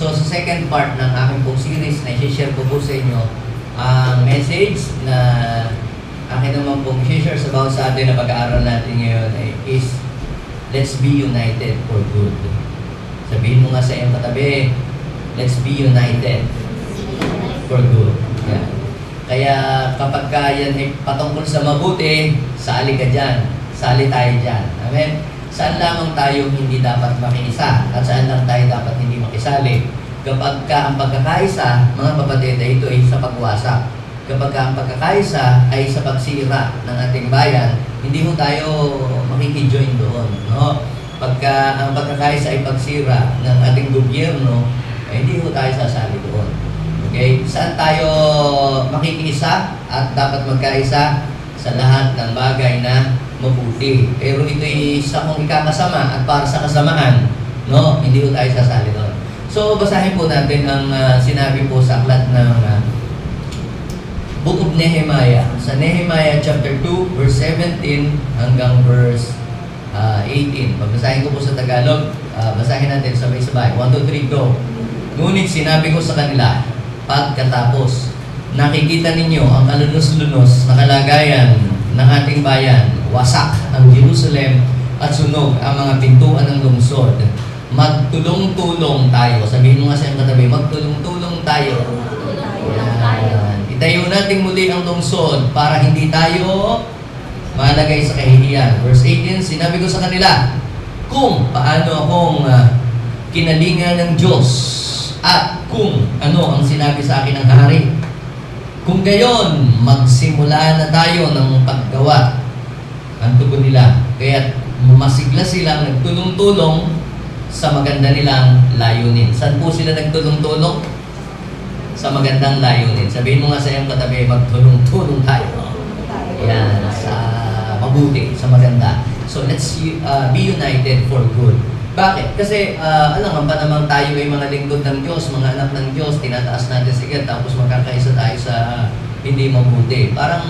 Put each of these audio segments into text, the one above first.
So sa second part ng aking pong series na i-share ko po sa inyo, ang message na akin naman pong i-share sa bawat sa atin na pag-aaral natin ngayon is let's be united for good. Sabihin mo nga sa iyong katabi, let's be united for good. Yeah. Kaya kapag yan ay patungkol sa mabuti, sali ka dyan. Sali tayo dyan. Amen? Saan lamang tayo hindi dapat makiisa at saan lang tayo dapat hindi makisali. Kapag ang pagkakaisa, mga kapatid, ito ay sa pagwasak. Kapag ang pagkakaisa ay sa pagsira ng ating bayan, hindi mo tayo makikijoin doon. No? Pagka ang pagkakaisa ay pagsira ng ating gobyerno, ay hindi mo tayo sasali doon. Okay? Saan tayo makikiisa at dapat magkaisa? Sa lahat ng bagay na mabuti. Pero ito ay sa kung ikakasama at para sa kasamaan, no? Hindi po tayo sasali doon. So, basahin po natin ang sinabi po sa aklat ng Book of Nehemiah. Sa Nehemiah chapter 2, verse 17 hanggang verse 18. Pagbasahin ko po sa Tagalog, basahin natin sabay-sabay. 1, 2, 3, go! Ngunit sinabi ko sa kanila, pagkatapos, nakikita ninyo ang kalunos-lunos na kalagayan ng ating bayan, wasak ang Jerusalem at sunog ang mga pintuan ng lungsod. Magtulong-tulong tayo. Sabihin mo nga sa iyong katabi, magtulong-tulong tayo. Yan. Itayo natin muli ang lungsod para hindi tayo malagay sa kahihiyan. Verse 18, sinabi ko sa kanila, kung paano akong kinalingan ng Diyos at kung ano ang sinabi sa akin ng hari. Kung gayon, magsimula na tayo ng paggawa. Ang tugon nila. Kaya masigla silang nagtulong-tulong sa maganda nilang layunin. Saan po sila nagtulong-tulong? Sa magandang layunin. Sabihin mo nga sa iyong katabi, magtulong-tulong tayo. Yan, sa mabuti, sa maganda. So let's be united for good. Bakit? Kasi alam nga pa naman tayo ay mga lingkod ng Diyos, mga anak ng Diyos, tinataas natin sigat, tapos magkakaisa tayo sa hindi mabuti. Parang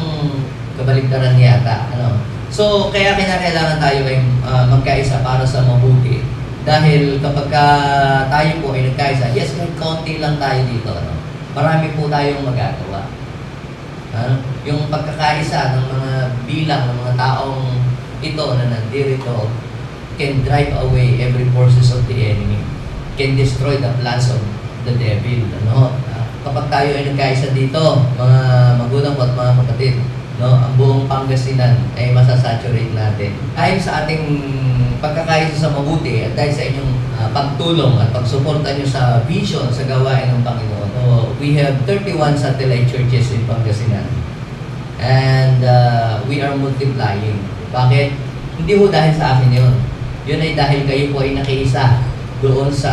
kabaligtaran yata. Ano? So, kaya kinakailangan tayo ay magkaisa para sa mabuti. Dahil kapag tayo po ay nagkaisa, yes, kahit konti lang tayo dito. Ano? Marami po tayong magagawa. Yung pagkakaisa ng mga bilang ng mga taong ito na nandirito can drive away every forces of the enemy, can destroy the plans of the devil. Ano? Kapag tayo ay nagkaisa dito, mga magulang ko at mga kapatid, no, ang buong Pangasinan ay masasaturate natin. Dahil sa ating pagkakaisa sa mabuti at dahil sa inyong pagtulong at pagsuporta nyo sa vision, sa gawain ng Panginoon. So, we have 31 satellite churches in Pangasinan. And we are multiplying. Bakit? Hindi ho dahil sa akin yun. Yun ay dahil kayo po ay nakiisa doon sa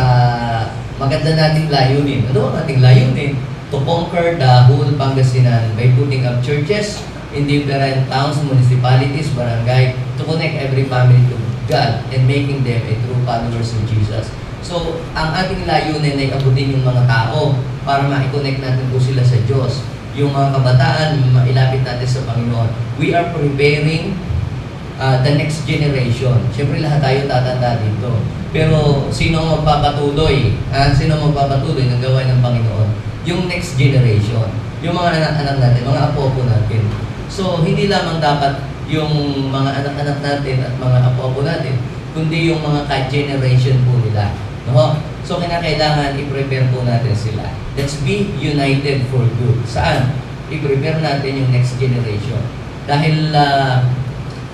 maganda nating layunin. Ano ang ating layunin? To conquer the whole Pangasinan by putting up churches in different towns, municipalities, barangay, to connect every family to God and making them a true followers of Jesus. So, ang ating layunin ay abutin yung mga tao para ma-connect natin po sila sa Diyos. Yung mga kabataan, mailapit natin sa Panginoon. We are preparing the next generation. Siyempre lahat tayo tatanda dito. Pero sino ang magpapatuloy? Sino ang magpapatuloy ng gawain ng Panginoon? Yung next generation. Yung mga anak-anak natin, mga apo-apo natin. So, hindi lamang dapat yung mga anak-anak natin at mga apo-apo natin, kundi yung mga ka-generation po nila. No? So, kinakailangan i-prepare po natin sila. Let's be united for good. Saan? I-prepare natin yung next generation. Dahil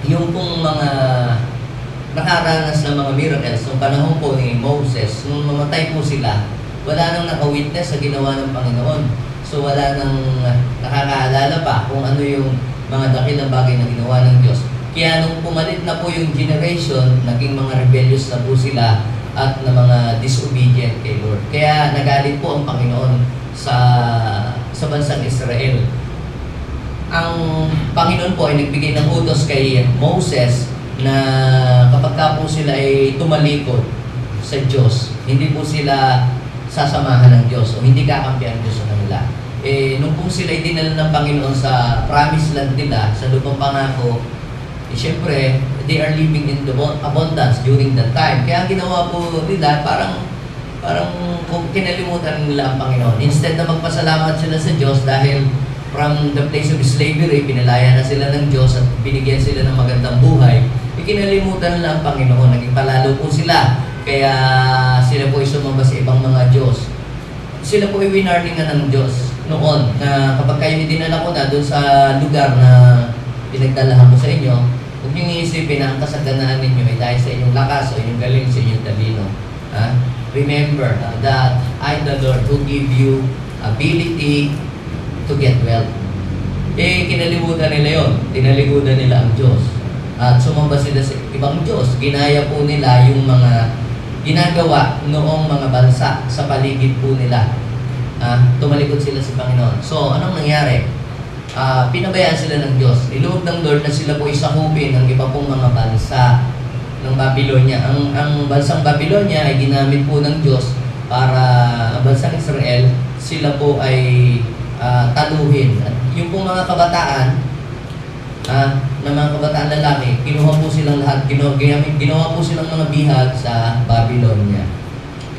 yung pong mga nakaranas ng mga miracles nung panahon po ni Moses, nung mamatay po sila, wala nang naka-witness sa ginawa ng Panginoon. So wala nang nakakaalala pa kung ano yung mga dakilang bagay na ginawa ng Diyos. Kaya nung pumalit na po yung generation, naging mga rebellious na po sila at na mga disobedient kay Lord. Kaya nagalit po ang Panginoon sa bansang Israel. Ang Panginoon po ay nagbigay ng utos kay Moses na kapag ka po sila ay tumalikod sa Diyos, hindi po sila sasamahan ng Diyos o hindi kakampihan ng Diyos sa kanila. Nung po sila ay dinala ng Panginoon sa promised land nila, sa lupang pangako, siyempre, they are living in the abundance during that time. Kaya ang ginawa po nila, parang parang kung kinalimutan nila ang Panginoon. Instead na magpasalamat sila sa Diyos dahil from the place of slavery, pinalaya na sila ng Diyos at binigyan sila ng magandang buhay, ikinalimutan nila ang Panginoon. Naging palalo po sila. Kaya sila po ay sumamba sa ibang mga Diyos. Sila po ay winarningan ng Diyos noon na kapag kayo dinala ko na doon sa lugar na pinagdalahan ko sa inyo, huwag niyong iisipin na ang kasaganaan ninyo ay dahil sa inyong lakas o inyong galing sa inyong talino. Remember that I, the Lord, who give you ability to get wealth. Kinalimutan nila yon, tinalikudan nila ang Diyos. At sumamba sila sa ibang Diyos. Ginaya po nila yung mga ginagawa noong mga bansa sa paligid po nila. Tumalikod sila sa Panginoon. So, anong nangyari? Pinabayaan sila ng Diyos. Niluwag ng Lord na sila po isakupin ng iba pong mga bansa ng Babylonia. Ang bansang Babylonia ay ginamit po ng Diyos para ang bansang Israel, sila po ay taluhin. At yung pong mga kabataan, na mga kabataan lalaki, kinuha po silang lahat, ginawa po silang mga bihag sa Babylonia.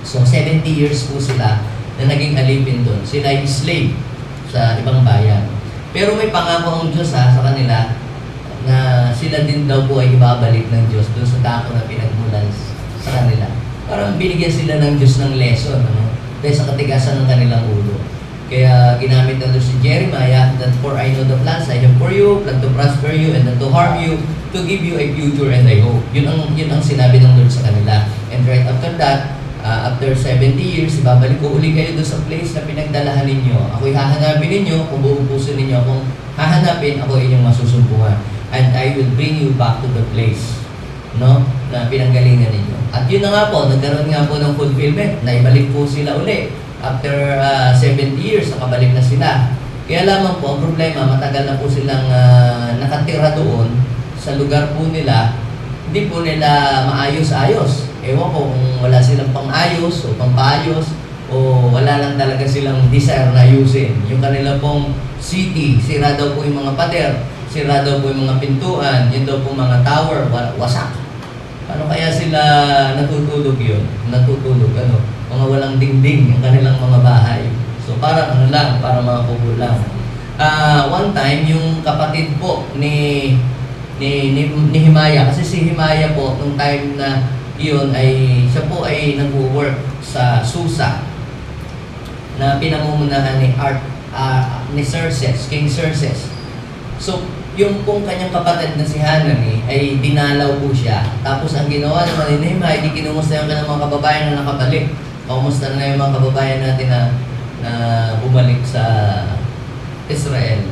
So, 70 years po sila na naging alipin doon. Sila ay slave sa ibang bayan. Pero may pangako ang Diyos sa kanila na sila din daw po ay ibabalik ng Diyos doon sa dako na pinagmulan sa kanila. Parang binigyan sila ng Diyos ng lesson, dahil sa katigasan ng kanilang ulo. Kaya ginamit na doon si Jeremiah that for I know the plans I have for you, plan to prosper you and not to harm you, to give you a future and a hope. Yun ang sinabi ng Lord sa kanila. And right after that, after 70 years, ibabalik ko uli kayo doon sa place na pinagdalahan ninyo. Ako'y hahanapin ninyo, kung buong puso ninyo akong hahanapin, ako inyong masusumpungan. And I will bring you back to the place, no, na pinanggalingan ninyo. At yun na nga po, nagkaroon nga po ng fulfillment, na ibalik po sila uli. After 70 years, nakabalik na sila. Kaya lamang po, ang problema, matagal na po silang nakatira doon sa lugar po nila, hindi po nila maayos-ayos. Ewan ko kung wala silang pang-ayos o pang-paayos o wala lang talaga silang desire na ayusin. Yung kanila pong city, sira daw po yung mga pader, sira daw po yung mga pintuan, yun daw po mga tower, wasak. Paano kaya sila natutulog yun? Natutulog, mga walang dingding yung kanilang mga bahay. So parang para mga kubo lang. One time, yung kapatid po ni Himaya, kasi si Himaya po, nung time na iyon ay, siya po ay nag-work sa Susa na pinamumunahan ni Xerxes, King Xerxes. So, yung pong kanyang kapatid na si Hanani ay dinalaw po siya. Tapos ang ginawa naman ni Nehemiah, di kinumusta yung kanyang mga kababayan na nakabalik. Kumusta na yung mga kababayan natin na bumalik sa Israel.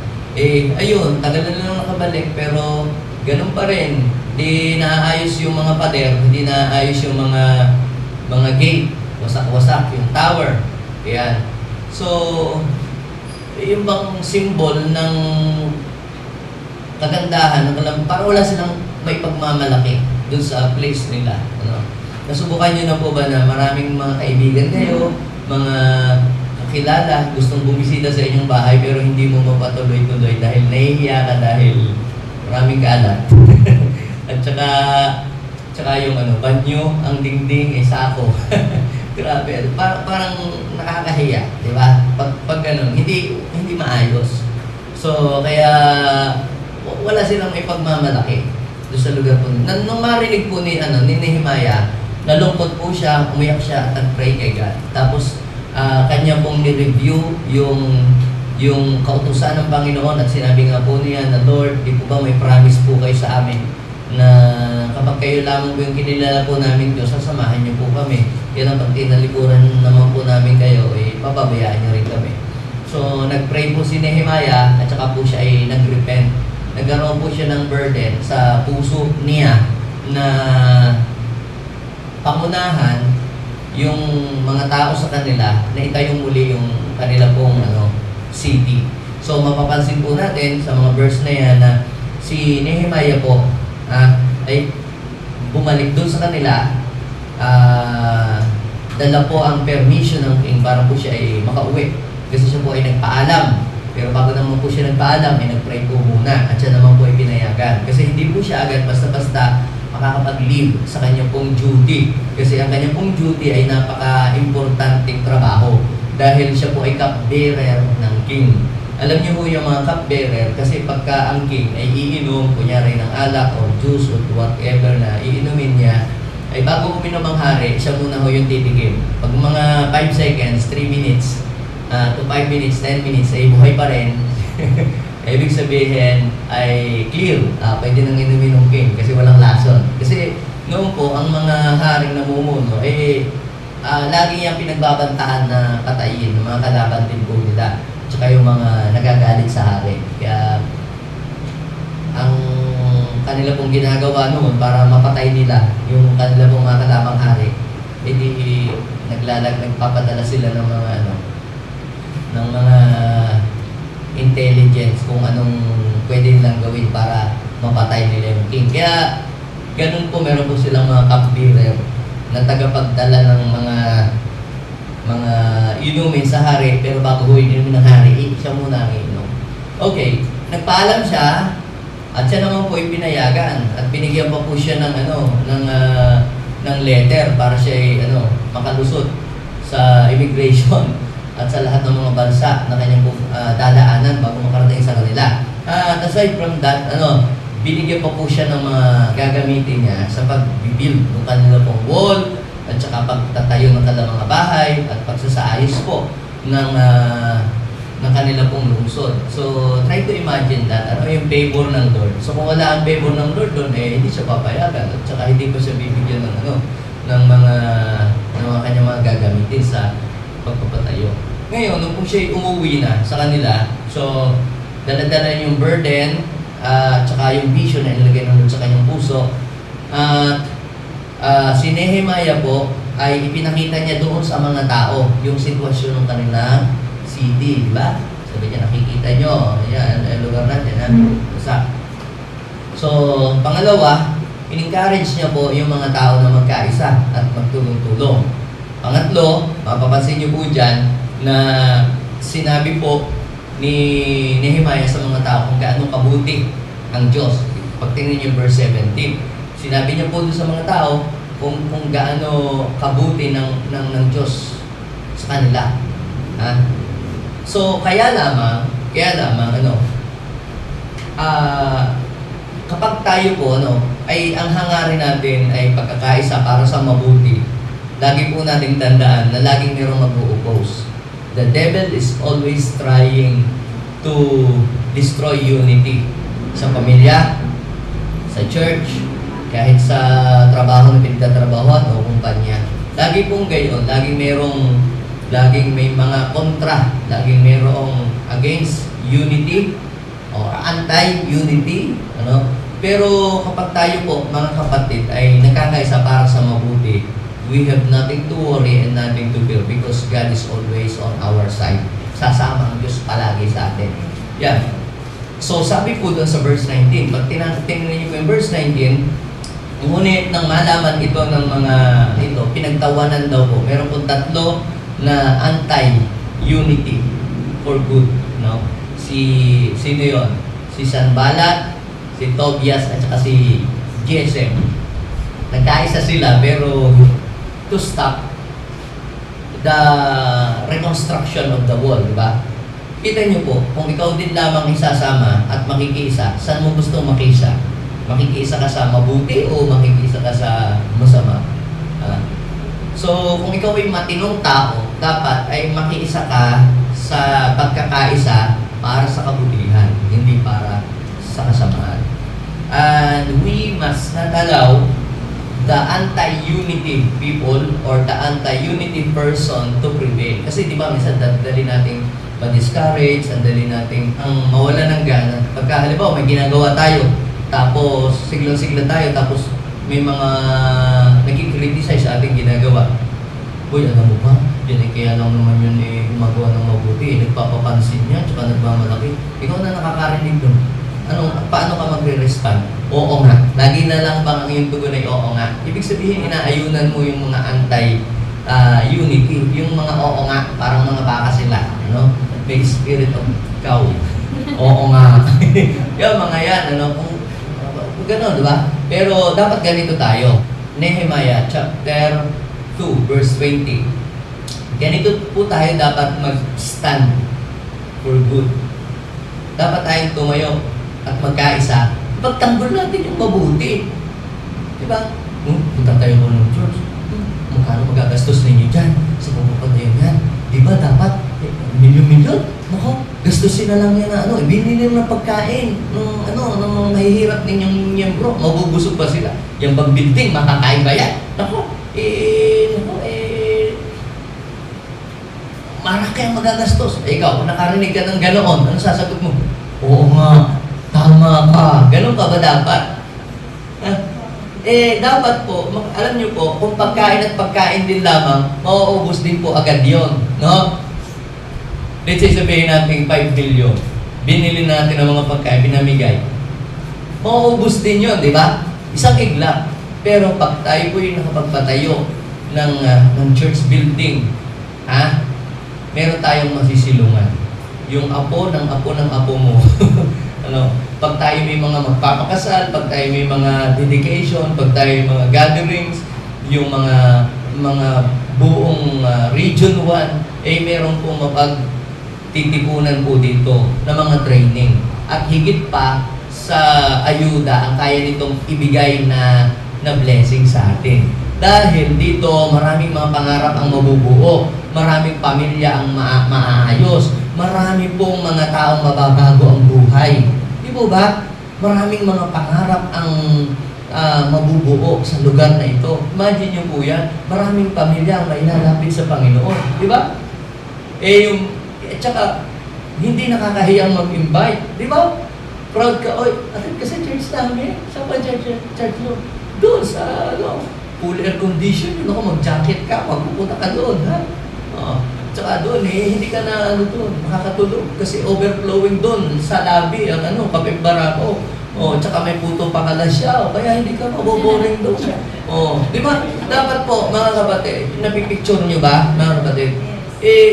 Ayun, tagal na lang nakabalik, pero ganun pa rin. Di naayos yung mga pader, hindi naayos yung mga gate, wasak-wasak yung tower. Ayan. So, yung bang symbol ng kagandahan, parang wala silang may pagmamalaki dun sa place nila. Nasubukan nyo na po ba na maraming mga kaibigan kayo, mga kakilala, gustong bumisita sa inyong bahay pero hindi mo mapatuloy-tuloy dahil nahihiya ka dahil maraming kalat. At saka yung banyo, ang dingding, sako. Grabe, parang nakakahiya, di ba? Pag hindi maayos. So, kaya wala silang may pagmamalaki doon sa lugar po. Nung marinig po ni Nehemiah, nalungkot po siya, umiyak siya at nag-pray kay God. Tapos, kanya pong ni-review yung kautusan ng Panginoon at sinabi nga po niya na, Lord, di po ba may promise po kayo sa amin na kapag kayo lamang po yung kinilala po namin Diyos, sasamahan niyo po kami. Yan ang pag tinalikuran naman po namin kayo, papabayaan niyo rin kami. So, nag-pray po si Nehemiah at saka po siya ay nag-repent. Nagkaroon po siya ng burden sa puso niya na pangunahan yung mga tao sa kanila na itayong muli yung kanila pong city. So, mapapansin po natin sa mga verse na yan na si Nehemiah po ay bumalik doon sa kanila, dala po ang permission ng king para po siya ay makauwi. Kasi siya po ay nagpaalam. Pero bago naman po siya nagpaalam, ay nag-pray po muna. At siya naman po ay pinayagan. Kasi hindi po siya agad basta-basta makakapag-leave sa kanyang pong duty. Kasi ang kanyang pong duty ay napaka-importanting trabaho dahil siya po ay cupbearer ng king. Alam niyo po yung mga cupbearer kasi pagka ang king ay iinom, kunyari ng alak o juice o whatever na iinumin niya, ay bago uminom ang hari, siya muna ho yung titikim. Pag mga 5 seconds, 3 minutes, to 5 minutes, 10 minutes, ay buhay pa rin. Ibig sabihin ay clear. Pwede nang inumin ng king kasi walang lason. Kasi noon po, ang mga haring namumuno, lagi niyang pinagbabantaan na patayin ng mga kalaban din po nila. Tsaka yung mga nagagalit sa hari. Kaya ang kanila pong ginagawa noon para mapatay nila yung kanila pong mga kalabang hari, nagpapadala sila ng mga ng mga intelligence kung anong pwede nilang gawin para mapatay nila yung king. Kaya ganun po, meron po silang mga cupbearer na tagapagdala ng mga inumin sa hari, pero bago ho inumin ng hari, siya muna ang inom. Okay, nagpaalam siya. At siya naman po ay pinayagan at binigyan pa po siya ng ng letter para siya ay makalusot sa immigration at sa lahat ng mga bansa na kanyang dadaanan bago makarating sa kanila. Aside from that, binigyan pa po siya ng mga gagamitin niya sa pag-build ng kanila pong wall at saka pagtatayo ng kanilang mga bahay at pagsasaayos po ng kanila pong lungsod. So, try to imagine that. Ano yung favor ng Lord? So, kung wala ang favor ng Lord doon, hindi siya papayagan. At saka hindi pa siya bibigyan ng mga kanyang mga gagamitin sa pagpapatayo. Ngayon, nung kung siya umuwi na sa kanila, so, dala-dala yung burden, at saka yung vision na inilagay ng Lord sa kanyang puso. Si Nehemiah po, ay ipinakita niya doon sa mga tao yung sitwasyon ng kanilang city, di ba? Sabi niya, nakikita nyo, ayan, ang lugar natin, ha? Basta. So, pangalawa, in-encourage niya po yung mga tao na magkaisa at magtulong-tulong. Pangatlo, mapapansin niyo po dyan na sinabi po ni Nehemiah sa mga tao kung gaano kabuti ang Diyos. Pagtingin niyo verse 17, sinabi niya po doon sa mga tao kung gaano kabuti ng Diyos sa kanila. Ha? So, kaya lamang, kapag tayo po, ay ang hangarin natin ay pagkakaisa para sa mabuti, lagi po nating tandaan na laging mayroong mag-oppose. The devil is always trying to destroy unity sa pamilya, sa church, kahit sa trabaho na pinagtatrabahoan o kumpanya. Lagi pong gayon, laging may mga kontra, laging mayroong against unity or anti-unity, Pero kapag tayo po, mga kapatid, ay nagkakaisa para sa mabuti, we have nothing to worry and nothing to fear because God is always on our side. Sasama ang Diyos palagi sa atin. Yan. So, sabi po doon sa verse 19, pag tingnan niyo po yung verse 19, ngunit nang malaman ito ng mga pinagtawanan daw po, meron po tatlo na anti-unity for good, sino yun? Si Sanballat, si Tobias, at saka si Gesem. Nagkaisa sila pero to stop the reconstruction of the wall, di ba? Kita niyo po, kung ikaw din lamang isasama at makikiisa, saan mo gusto makiisa? Makikiisa ka sa mabuti o makikiisa ka sa masama? So, kung ikaw ay matinong tao, dapat ay makiisa ka sa pagkakaisa para sa kabutihan, hindi para sa kasamaan. And we must not allow the anti-unity people or the anti-unity person to prevail. Kasi di ba, minsan dali nating ma-discourage, dali nating ang mawala ng gana. Pagka halimbawa may ginagawa tayo, tapos siglang-sigla tayo, tapos may mga nagkikriticize sa ating ginagawa. Uy, alam mo ba? Yan kaya lang naman yun gumagawa ng mabuti. Nagpapapansin niya, tsaka nagmamalaki. Ikaw na nakakarinig doon. Paano ka magre-respond? Oo nga. Lagi na lang bang ang iyong tugon ay oo nga? Ibig sabihin, inaayunan mo yung mga anti-unity. Yung mga oo nga, parang mga baka sila. May spirit of cow. Oo nga. Yung mga yan, kung gano'n, di ba? Pero dapat ganito tayo. Nehemiah chapter 2 verse 20. Ganito po tayo dapat mag-stand for good. Dapat tayong tumayo at magkaisa. Pagtanggol natin yung mabuti. Diba? Punta tayo mo ng church. Magkano magagastos ninyo dyan sa pumapatayo yan? Diba dapat milyon-milyon? Nako, gastusin na lang yan na ibili ng pagkain ng mga mahihirap ninyong miyembro. Mabubusog pa sila. Yung bang building, makakain ba yan? Nako, marami kayong magagastos. Ikaw, kung nakarinig ka ng ganoon, ano sasagot mo? Oo nga, tama ka. Ganon ka ba dapat? Dapat po, alam nyo po, kung pagkain at pagkain din lamang, mauubos din po agad yon, no? Let's say sabihin natin 5 billion. Binili natin ang mga pagkain, pinamigay. Mauubos din yon, di ba? Isang iglap. Pero pag tayo po yung nakapagpatayo ng church building, meron tayong masisilungan. Yung apo ng apo mo. Pag tayo may mga magpapakasal, pag tayo may mga dedication, pag tayo may mga gatherings, yung mga buong Region 1, meron pong mapagtitipunan po dito na mga training. At higit pa sa ayuda ang kaya nitong ibigay na blessing sa atin. Dahil dito, maraming mga pangarap ang mabubuo, maraming pamilya ang maayos, marami pong mga taong mababago ang buhay. Di po ba? Maraming mga pangarap ang mabubuo sa lugar na ito. Imagine nyo po yan, maraming pamilya ang mailalapit sa Panginoon. Di ba? Tsaka, hindi nakakahiyang mag-invite. Di ba? Proud ka, atid ka sa church namin. Saan pa church mo? Doon sa, full air condition, mag-jacket ka, magpupunta ka doon, ha? Tsaka doon, hindi ka na doon, makakatulog. Kasi overflowing doon sa lobby, ang kapimbara ko. Tsaka may puto pangalan siya, kaya hindi ka maboboring doon. Di ba? Dapat po, mga kapatid, napipicture nyo ba, mga kapatid?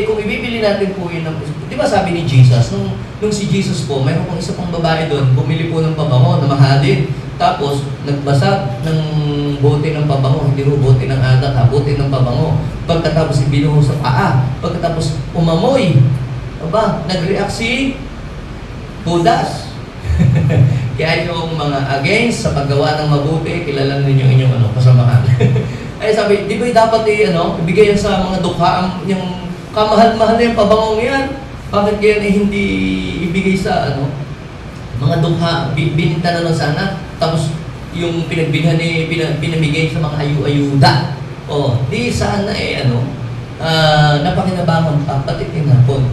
Kung ibibili natin po yun, di ba sabi ni Jesus, nung si Jesus po, mayroon pong isa pang babae doon, bumili po ng pabango na mahalin. Tapos, nagbasag ng bote ng pabango, hindi ro bote ng agat, bote ng pabango. Pagkatapos ibinuho sa paa, pagkatapos umamoy, nag-react si Judas. Kaya yung mga against sa paggawa ng mabuti, kilala ninyo inyong kasamahan. Ay sabi, di ba dapat ibigay yan sa mga dukha, yung kamahal-mahal na yung pabangong yan. Bakit yan hindi ibigay sa mga dukha, bininta na lang sana, tapos yung pinagbilhan pinamigay sa mga ayuda. Di sana napakinabangan pa, pati tinapon.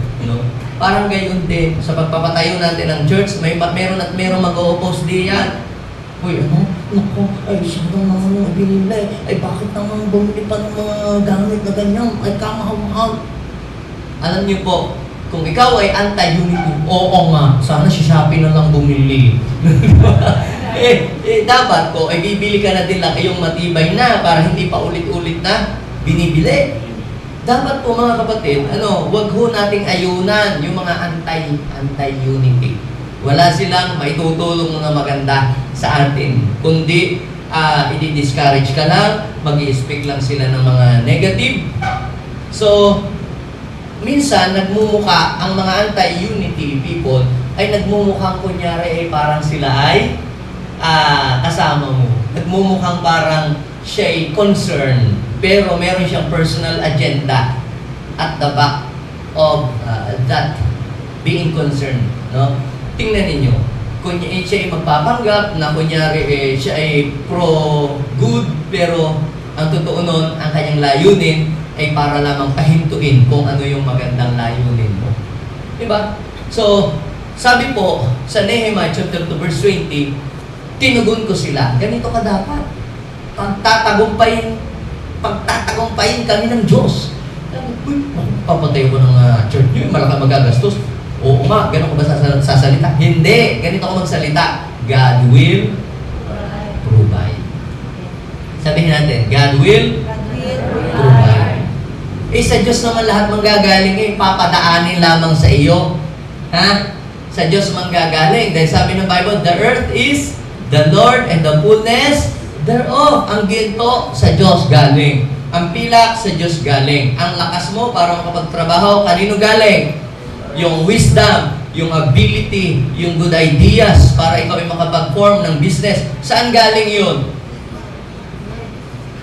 Parang gayon din, sa pagpapatayo natin ng church, meron mag-o-oppose diyan. Uy, naku, siya daw naman binili. Bakit naman bumili pa ng mga gamit na ganyan? Kamahal-mahal. Alam niyo po, kung ikaw ay anti-unity, oo nga, sana si Shopee na lang bumili. Dapat po, bibili ka na din lang yung matibay na para hindi pa ulit-ulit na binibili. Dapat po mga kapatid, wag ho nating ayunan yung mga anti-unity. Wala silang maitutulong na maganda sa atin. Kundi, i-discourage ka lang, mag-i-speak lang sila ng mga negative. So, minsan, nagmumuka ang mga anti-unity people ay nagmumukhang kunyari parang sila ay kasama mo. Nagmumukhang parang siya ay concerned, pero meron siyang personal agenda at the back of that being concerned. Tingnan ninyo, kung siya ay magpapanggap na kunyari siya ay pro-good, pero ang totoo nun, ang kanyang layunin ay para lamang pahintuin kung ano yung magandang layunin mo. Diba? So, sabi po sa Nehemiah chapter 2 verse 20, tinugon ko sila. Ganito ka dapat. Pagtatagumpayin kami ng Diyos. Papatay ko ng church nyo, malaki magagastos. Oo nga, ganun ko ba sasalita? Hindi, ganito ko magsalita. God will provide. Sabihin natin, God will provide. Sa Diyos naman lahat manggagaling papadaanin lamang sa iyo. Sa Diyos manggagaling. Dahil sabi ng Bible, the earth is the Lord and the fullness thereof. Ang ginto sa Diyos galing. Ang pilak sa Diyos galing. Ang lakas mo para makapagtrabaho, kanino galing? Yung wisdom, yung ability, yung good ideas para ikaw ay makapag-form ng business. Saan galing yun?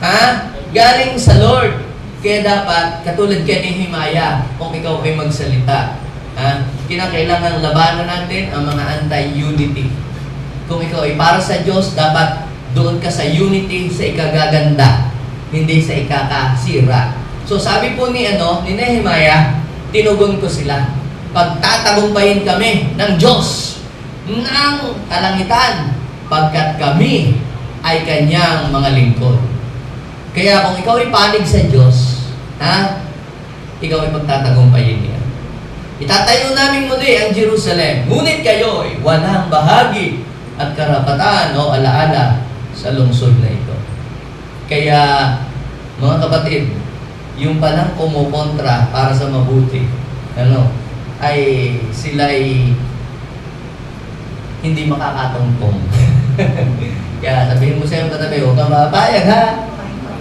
Ha? Galing sa Lord. Kaya dapat, katulad kay Nehemiah, kung ikaw ay magsalita, kinakailangan labanan natin ang mga anti-unity. Kung ikaw ay para sa Diyos, dapat doon ka sa unity, sa ikagaganda, hindi sa ikakasira. So sabi po ni Nehemiah, tinugon ko sila. Pagtatagumpayin kami ng Diyos ng kalangitan, pagkat kami ay kanyang mga lingkod. Kaya kung ikaw ay panig sa Diyos, ikaw ay pagtatagumpayin niya. Itatayo namin muli ang Jerusalem, ngunit kayo ay walang bahagi at karapatan o alaala sa lungsod na ito. Kaya, mga kapatid, yung palang kumukontra para sa mabuti, ay sila'y hindi makakatungtong. Kaya sabihin mo sa iyong katabi, huwag kang mapapayag ha,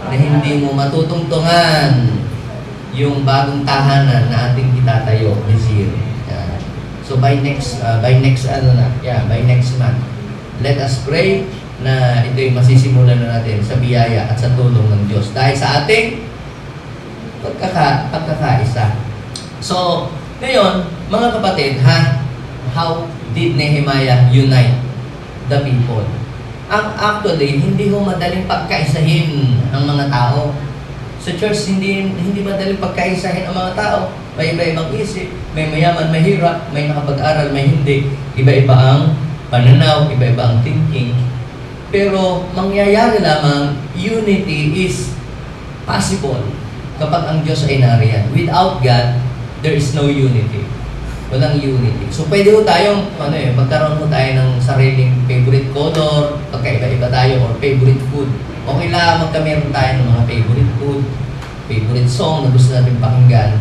na hindi mo matutungtungan yung bagong tahanan na ating itatayo this year. So by next month, let us pray na ito'y masisimulan na natin sa biyaya at sa tulong ng Diyos dahil sa ating pagkakaisa. So, ngayon, mga kapatid, how did Nehemiah unite the people? Actually, hindi ho madaling pagkaisahin ang mga tao. Sa church, hindi madaling pagkaisahin ang mga tao. May iba-ibang isip, may mayaman, mahirap, may nakapag-aral, may hindi. Iba-iba ang pananaw, iba-iba ang thinking. Pero mangyayari lamang, unity is possible kapag ang Diyos ay nariyan. Without God, there is no unity. Walang unity. So, pwede ho tayong, magkaroon ho tayo ng sariling favorite color, pagkaiba-iba tayo, or favorite food. Okay lang, magkameron tayo ng mga favorite food, favorite song na gusto natin pakinggan,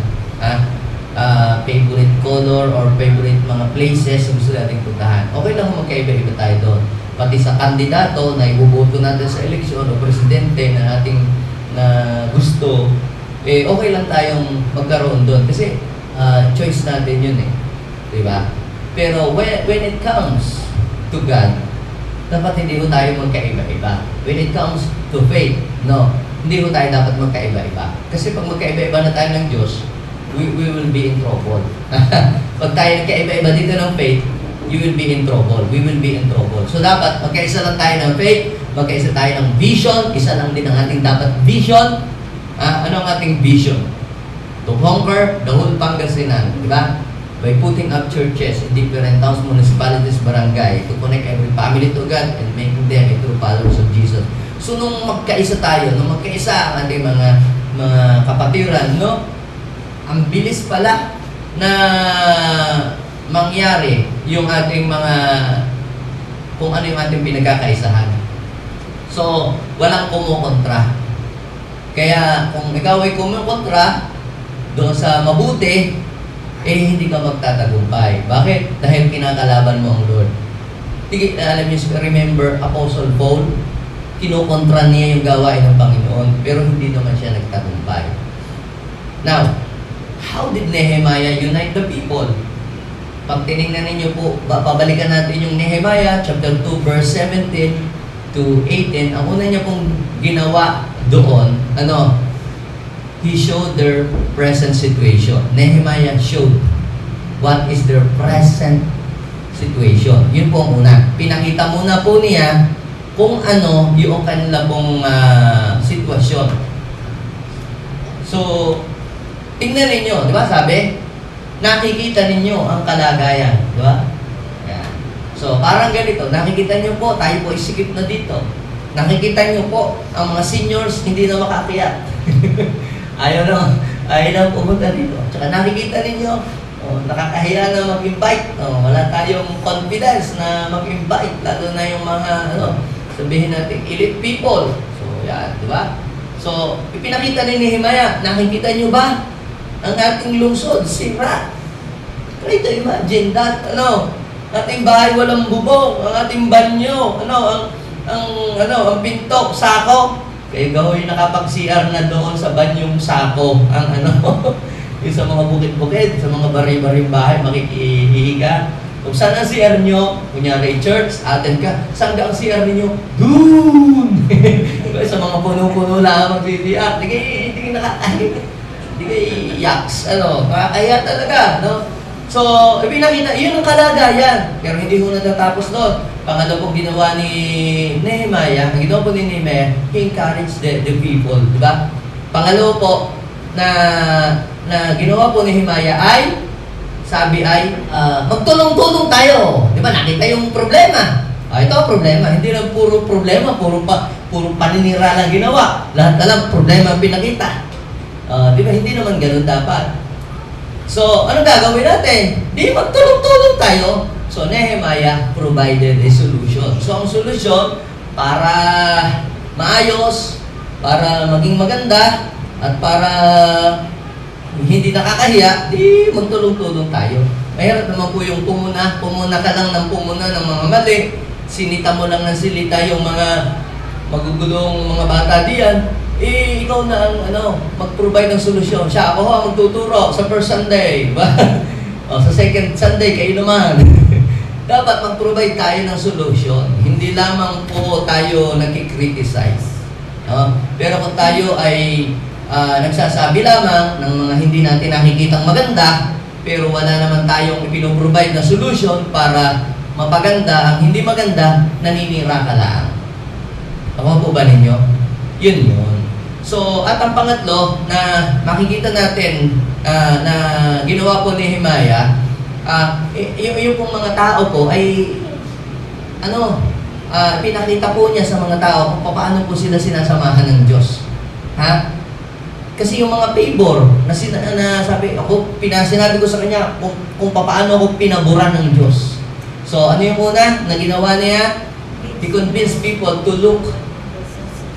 favorite color, or favorite mga places na gusto natin puntahan. Okay lang magkaiba-iba tayo doon. Pati sa kandidato na ibuboto natin sa eleksyon o presidente na ating gusto, okay lang tayong magkaroon doon. Kasi, choice natin yun diba? Pero when it comes to God, dapat hindi ho tayo magkaiba-iba. When it comes to faith, hindi ho tayo dapat magkaiba-iba. Kasi pag magkaiba-iba na tayo ng Diyos, we will be in trouble. Pag tayo nagkaiba-iba dito ng faith, you will be in trouble. We will be in trouble. So dapat magkaisa lang tayo ng faith, magkaisa tayo ng vision, isa lang din ang ating dapat vision. Ano ang ating vision? To conquer the whole Pangasinan, di ba? By putting up churches in different towns, municipalities, barangay, to connect every family to God and making them a true followers of Jesus. So, nung magkaisa tayo, nung magkaisa ang ating mga kapatiran, ang bilis pala na mangyari yung ating kung ano yung ating pinagkakaisahan. So, walang kumukontra. Kaya, kung ikaw ay kumukontra doon sa mabuti, hindi ka magtatagumpay. Bakit? Dahil kinakalaban mo ang Lord. Alam niyo, remember, Apostle Paul, kinukontra niya yung gawain ng Panginoon, pero hindi naman siya nagtagumpay. Now, how did Nehemiah unite the people? Pag tinignan ninyo po, babalikan natin yung Nehemiah, chapter 2, verse 17 to 18. Ang una niya pong ginawa doon, he showed their present situation. Nehemiah showed what is their present situation. Yun po ang una. Pinakita muna po niya kung ano yung kanila pong sitwasyon. So, tingnan ninyo, di ba sabi? Nakikita ninyo ang kalagayan, di ba? Yan. So, parang ganito, nakikita nyo po, tayo po isikip na dito. Nakikita nyo po, ang mga seniors hindi na makakiyat. Ayaw na pumunta dito. Tsaka nakikita ninyo, nakakahiya na mag-invite. Wala tayong confidence na mag-invite, lalo na yung mga, sabihin natin, elite people. So, yan, di ba? So, ipinakita ni Nehemiah, nakikita nyo ba ang ating lungsod, sira? Try to imagine that, Ating bahay walang bubong, ang ating banyo, ang pinto, sako. Kaya gahoy nakapag-CR na doon sa banyong sako, ang yung sa mga bukid-bukid, sa mga bari-baring bahay, makikihiga. Kung saan ang CR nyo, kunyari church, atin ka, saan ka ang CR ninyo? Doon! Sa mga puno-puno lang mag-CR, di kayo nakakahiga. Di kayo yaks, nakakaya talaga, no? So, ipinakita, yun ang kalagayan. Pero hindi ko natatapos doon. Pangalawa pong ginawa ni Nehemiah, ang ginawa po ni Nehemiah, he encouraged the people, di ba? Pangalawa po, na ginawa po ni Nehemiah ay, sabi ay, magtulong-tulong tayo. Di ba? Nakita yung problema. Ito ang problema. Hindi lang puro problema, puro paninira lang ginawa. Lahat na lang problema ang pinakita. Di ba? Hindi naman ganun dapat. So, ano gagawin natin? Di magtulong-tulong tayo. So, Nehemiah provided a solution. So, ang solusyon para maayos, para maging maganda, at para hindi nakakahiya, di magtulong-tulong tayo. Mahirap naman po yung pumuna ka lang ng pumuna ng mga mali, sinita mo lang ng silita yung mga magugulong mga bata diyan, ikaw na ang mag-provide ng solusyon. Siya, ako ang magtuturo sa first Sunday, ba? Sa second Sunday, kayo naman. Dapat mag-provide tayo ng solusyon. Hindi lamang po tayo nag-criticize. Pero kung tayo ay nagsasabi lamang ng mga hindi natin nakikitang maganda, pero wala naman tayong ipinoprovide na solution para mapaganda ang hindi maganda, naninira ka lang. Tama po ba ninyo? Yun. So, at ang pangatlo na makikita natin na ginawa po ni Nehemiah, yung pong mga tao po ay pinakita po niya sa mga tao kung paano po sila sinasamahan ng Diyos. Kasi yung mga favor na sabi ako, sinabi ko sa kanya kung paano ako pinaboran ng Diyos. So, ano yung una na ginawa niya? He convinced people to look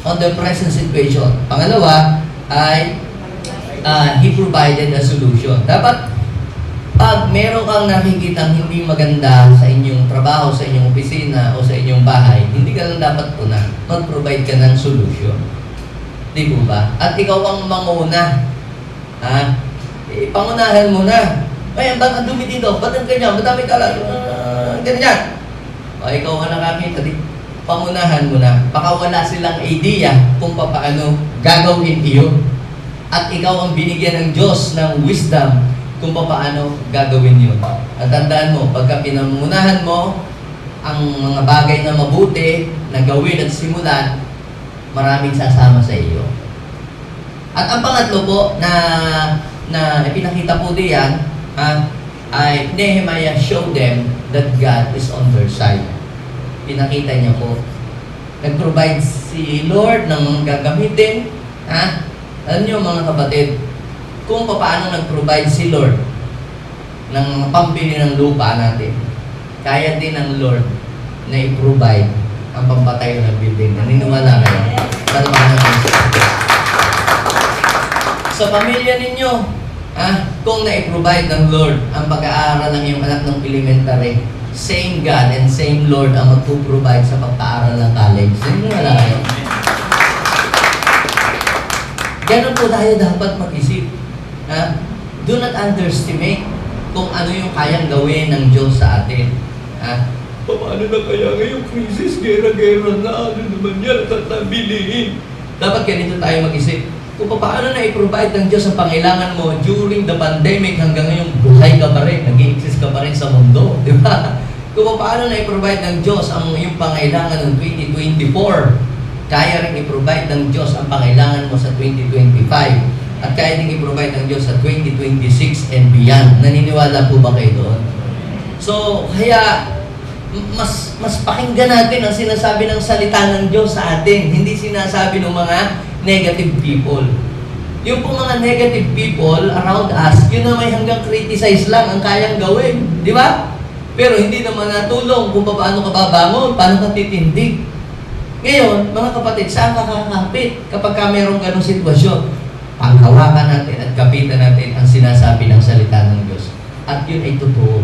on the present situation. Pangalawa ay he provided a solution. Dapat pag meron kang nakikitang hindi maganda sa inyong trabaho, sa inyong opisina o sa inyong bahay, hindi ka lang dapat mag-provide ka ng solution. Di po ba? At ikaw ang manguna. Pangunahan mo na. Ay, ba't ang dumi dito? Ba't ang ganyan? Madami ka lang. Ganyan. Ikaw ang nakakita. Pangunahan mo na. Baka wala silang idea kung paano gagawin iyon. At ikaw ang binigyan ng Diyos ng wisdom kung paano gagawin yun. At tandaan mo, pagka pinangunahan mo ang mga bagay na mabuti na gawin at simulan, maraming sasama sa iyo. At ang pangatlo po na ipinakita po diyan ay Nehemiah showed them that God is on their side. Pinakita niya po. Nag-provide si Lord ng mga gagamitin. Alam niyo mga kapatid, kung paano nag-provide si Lord ng pambili ng lupa natin, kaya din ng Lord na i-provide ang pampatayo ng building. Naniniwala kayo? Sa pamilya ninyo, kung na-provide ng Lord ang pag-aaral ng iyong anak ng elementary, same God and same Lord ang magpo-provide sa pag-aaral ng college. Naniniwala kayo? Ganun po tayo dapat mag-isip. Do not underestimate kung ano yung kayang gawin ng Diyos sa atin. Paano na kaya ngayong krisis, gera-gera na, ano naman yan, tatabilihin. Dapat ganito tayo mag-isip. Kung paano na i-provide ng Diyos ang pangailangan mo during the pandemic, hanggang ngayong buhay ka pa rin, nag-i-exist ka pa rin sa mundo, di ba? Kung paano na i-provide ng Diyos ang iyong pangailangan ng 2024, kaya rin i-provide ng Diyos ang pangailangan mo sa 2025. At kaya din i-provide ng Diyos sa 2026 and beyond. Naniniwala po ba kayo doon? So, kaya mas pakinggan natin ang sinasabi ng salita ng Diyos sa atin. Hindi sinasabi ng mga negative people. Yung po mga negative people around us, yun na may hanggang criticize lang ang kayang gawin. Di ba? Pero hindi naman natulong kung paano ka babangon, paano ka titindig. Ngayon, mga kapatid, saan ka kakapit kapag ka mayroong ganong sitwasyon? Panghawakan natin at kapitan natin ang sinasabi ng salita ng Diyos. At yun ay totoo.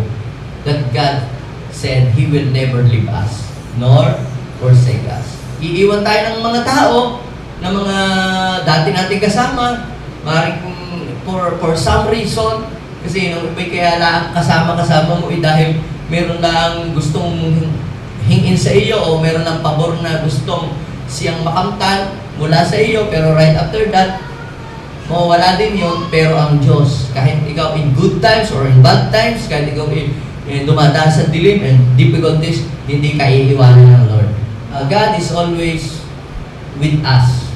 That God said He will never leave us, nor forsake us. Iiwan tayo ng mga tao, ng mga dati nating kasama, maaaring for some reason, kasi nung may kaya lang kasama mo dahil meron lang gustong hingin sa iyo o meron lang pabor na gustong siyang makamtan mula sa iyo, pero right after that, mawawala din yun. Pero ang Diyos, kahit ikaw in good times or in bad times, kahit ikaw dumadaan sa dilim and difficulties, hindi ka iiwanan ng Lord. God is always with us.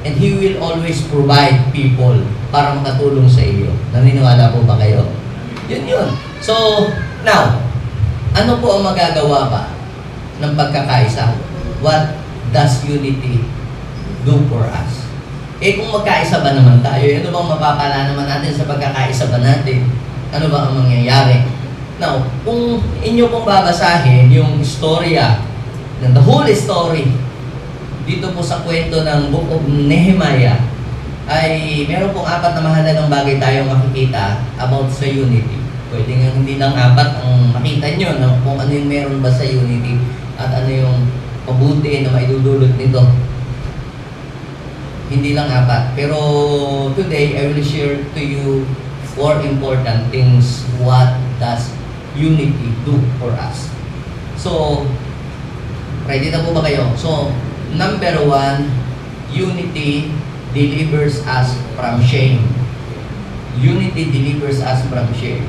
And He will always provide people para makatulong sa iyo. Naniniwala po ba kayo? Yun. So, now, ano po ang magagawa ba ng pagkakaisa? What does unity do for us? Kung magkaisa ba naman tayo, ano bang mapapala naman natin sa pagkakaisa ba natin? Ano ba ang mangyayari? Now, kung inyo pong babasahin yung istorya, the whole story, dito po sa kwento ng Book of Nehemiah, ay meron pong 4 na mahalagang bagay tayong makikita about sa unity. Pwede nga hindi lang 4 ang makita nyo na kung ano yung meron ba sa unity at ano yung mabuti na maidudulot nito. Hindi lang 4. Pero today, I will share to you 4 important things. What does unity do for us? So, ready na po ba kayo? So, number 1, unity delivers us from shame. Unity delivers us from shame.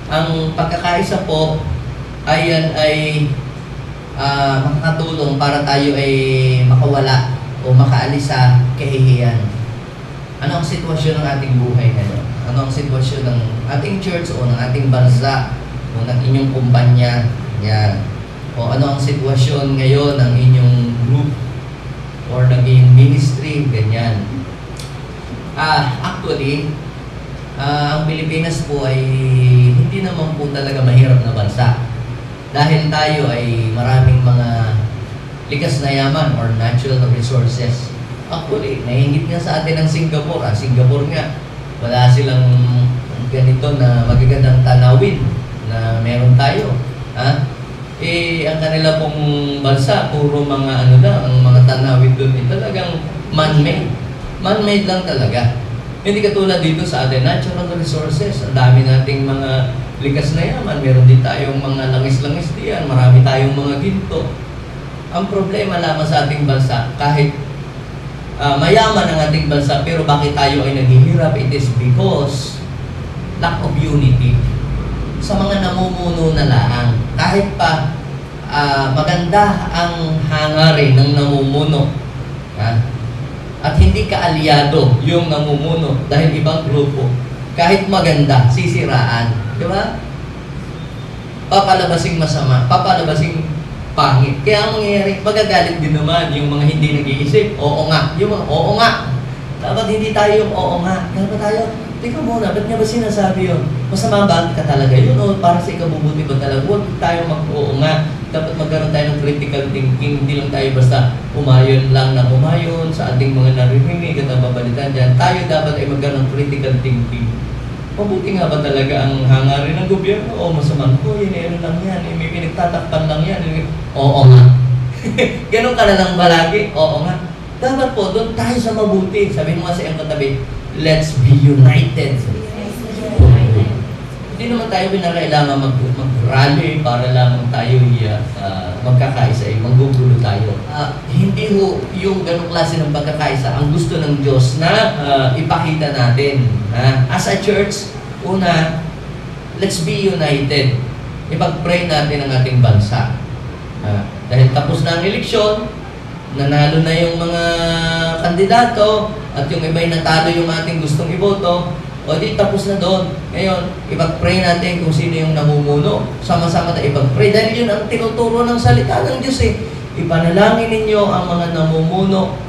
Ang pagkakaisa po ay makakatulong para tayo ay makawala o makaalis sa kahihiyan. Ano ang sitwasyon ng ating buhay ngayon? Ano ang sitwasyon ng ating church o ng ating bansa o ng inyong kumpanya? Yan. O ano ang sitwasyon ngayon ng inyong group or ng inyong ministry? Ganyan. Actually, ang Pilipinas po ay hindi naman po talaga mahirap na bansa. Dahil tayo ay maraming mga likas na yaman or natural resources. Actually, nahingit nga sa atin ang Singapore. Singapore nga, wala silang ganito na magagandang tanawin na meron tayo. Ang kanila pong bansa, puro mga ang mga tanawin doon, talagang man-made. Man-made lang talaga. Hindi katulad dito sa atin, natural resources. Ang dami nating mga likas na yaman. Meron din tayong mga langis-langis diyan. Marami tayong mga ginto. Ang problema lamang sa ating bansa, kahit mayaman ang ating bansa, pero bakit tayo ay naghihirap? It is because lack of unity. Sa mga namumuno na laang, kahit pa maganda ang hangarin ng namumuno, at hindi kaalyado yung namumuno dahil ibang grupo, kahit maganda, sisiraan. Di ba? Papalabasing masama, papalabasing pangit. Kaya ang mangyayari, magagalit din naman yung mga hindi nag-iisip. Oo nga. Yung mga oo nga. Dapat hindi tayo yung oo nga. Dapat tayo, tika muna, ba't nga ba sinasabi yun? Masama ba ka talaga yun? O para sa ikabubuti ba talaga? Huwag tayo mag-oo nga. Dapat magkaroon tayo ng critical thinking. Hindi lang tayo basta umayon lang na umayon sa ating mga narinig at nababalitan dyan. Tayo dapat ay magkaroon ng critical thinking. Mabuti nga ba talaga ang hangarin ng gobyerno? O masama ko, yun lang yan. May pinagtatakpan lang yan. Oo nga. Ganun ka na lang balagi. Oo nga. Dapat po, doon tayo sa mabuti. Sabi mo nga sa iyong katabi, let's be united. Hindi naman tayo pinakailangan mag-rally para lamang tayo magkakaisa, maggugulo tayo. Hindi ho yung ganong klase ng pagkakaisa ang gusto ng Diyos na ipakita natin. As a church, una, let's be united. Ipag-pray natin ang ating bansa. Dahil tapos na ang eleksyon, nanalo na yung mga kandidato, at yung iba'y natalo yung ating gustong iboto, o di tapos na doon. Ngayon, ipag-pray natin kung sino yung namumuno. Sama-sama na ipag-pray. Dahil yun ang tinuturo ng salita ng Diyos Ipanalangin ninyo ang mga namumuno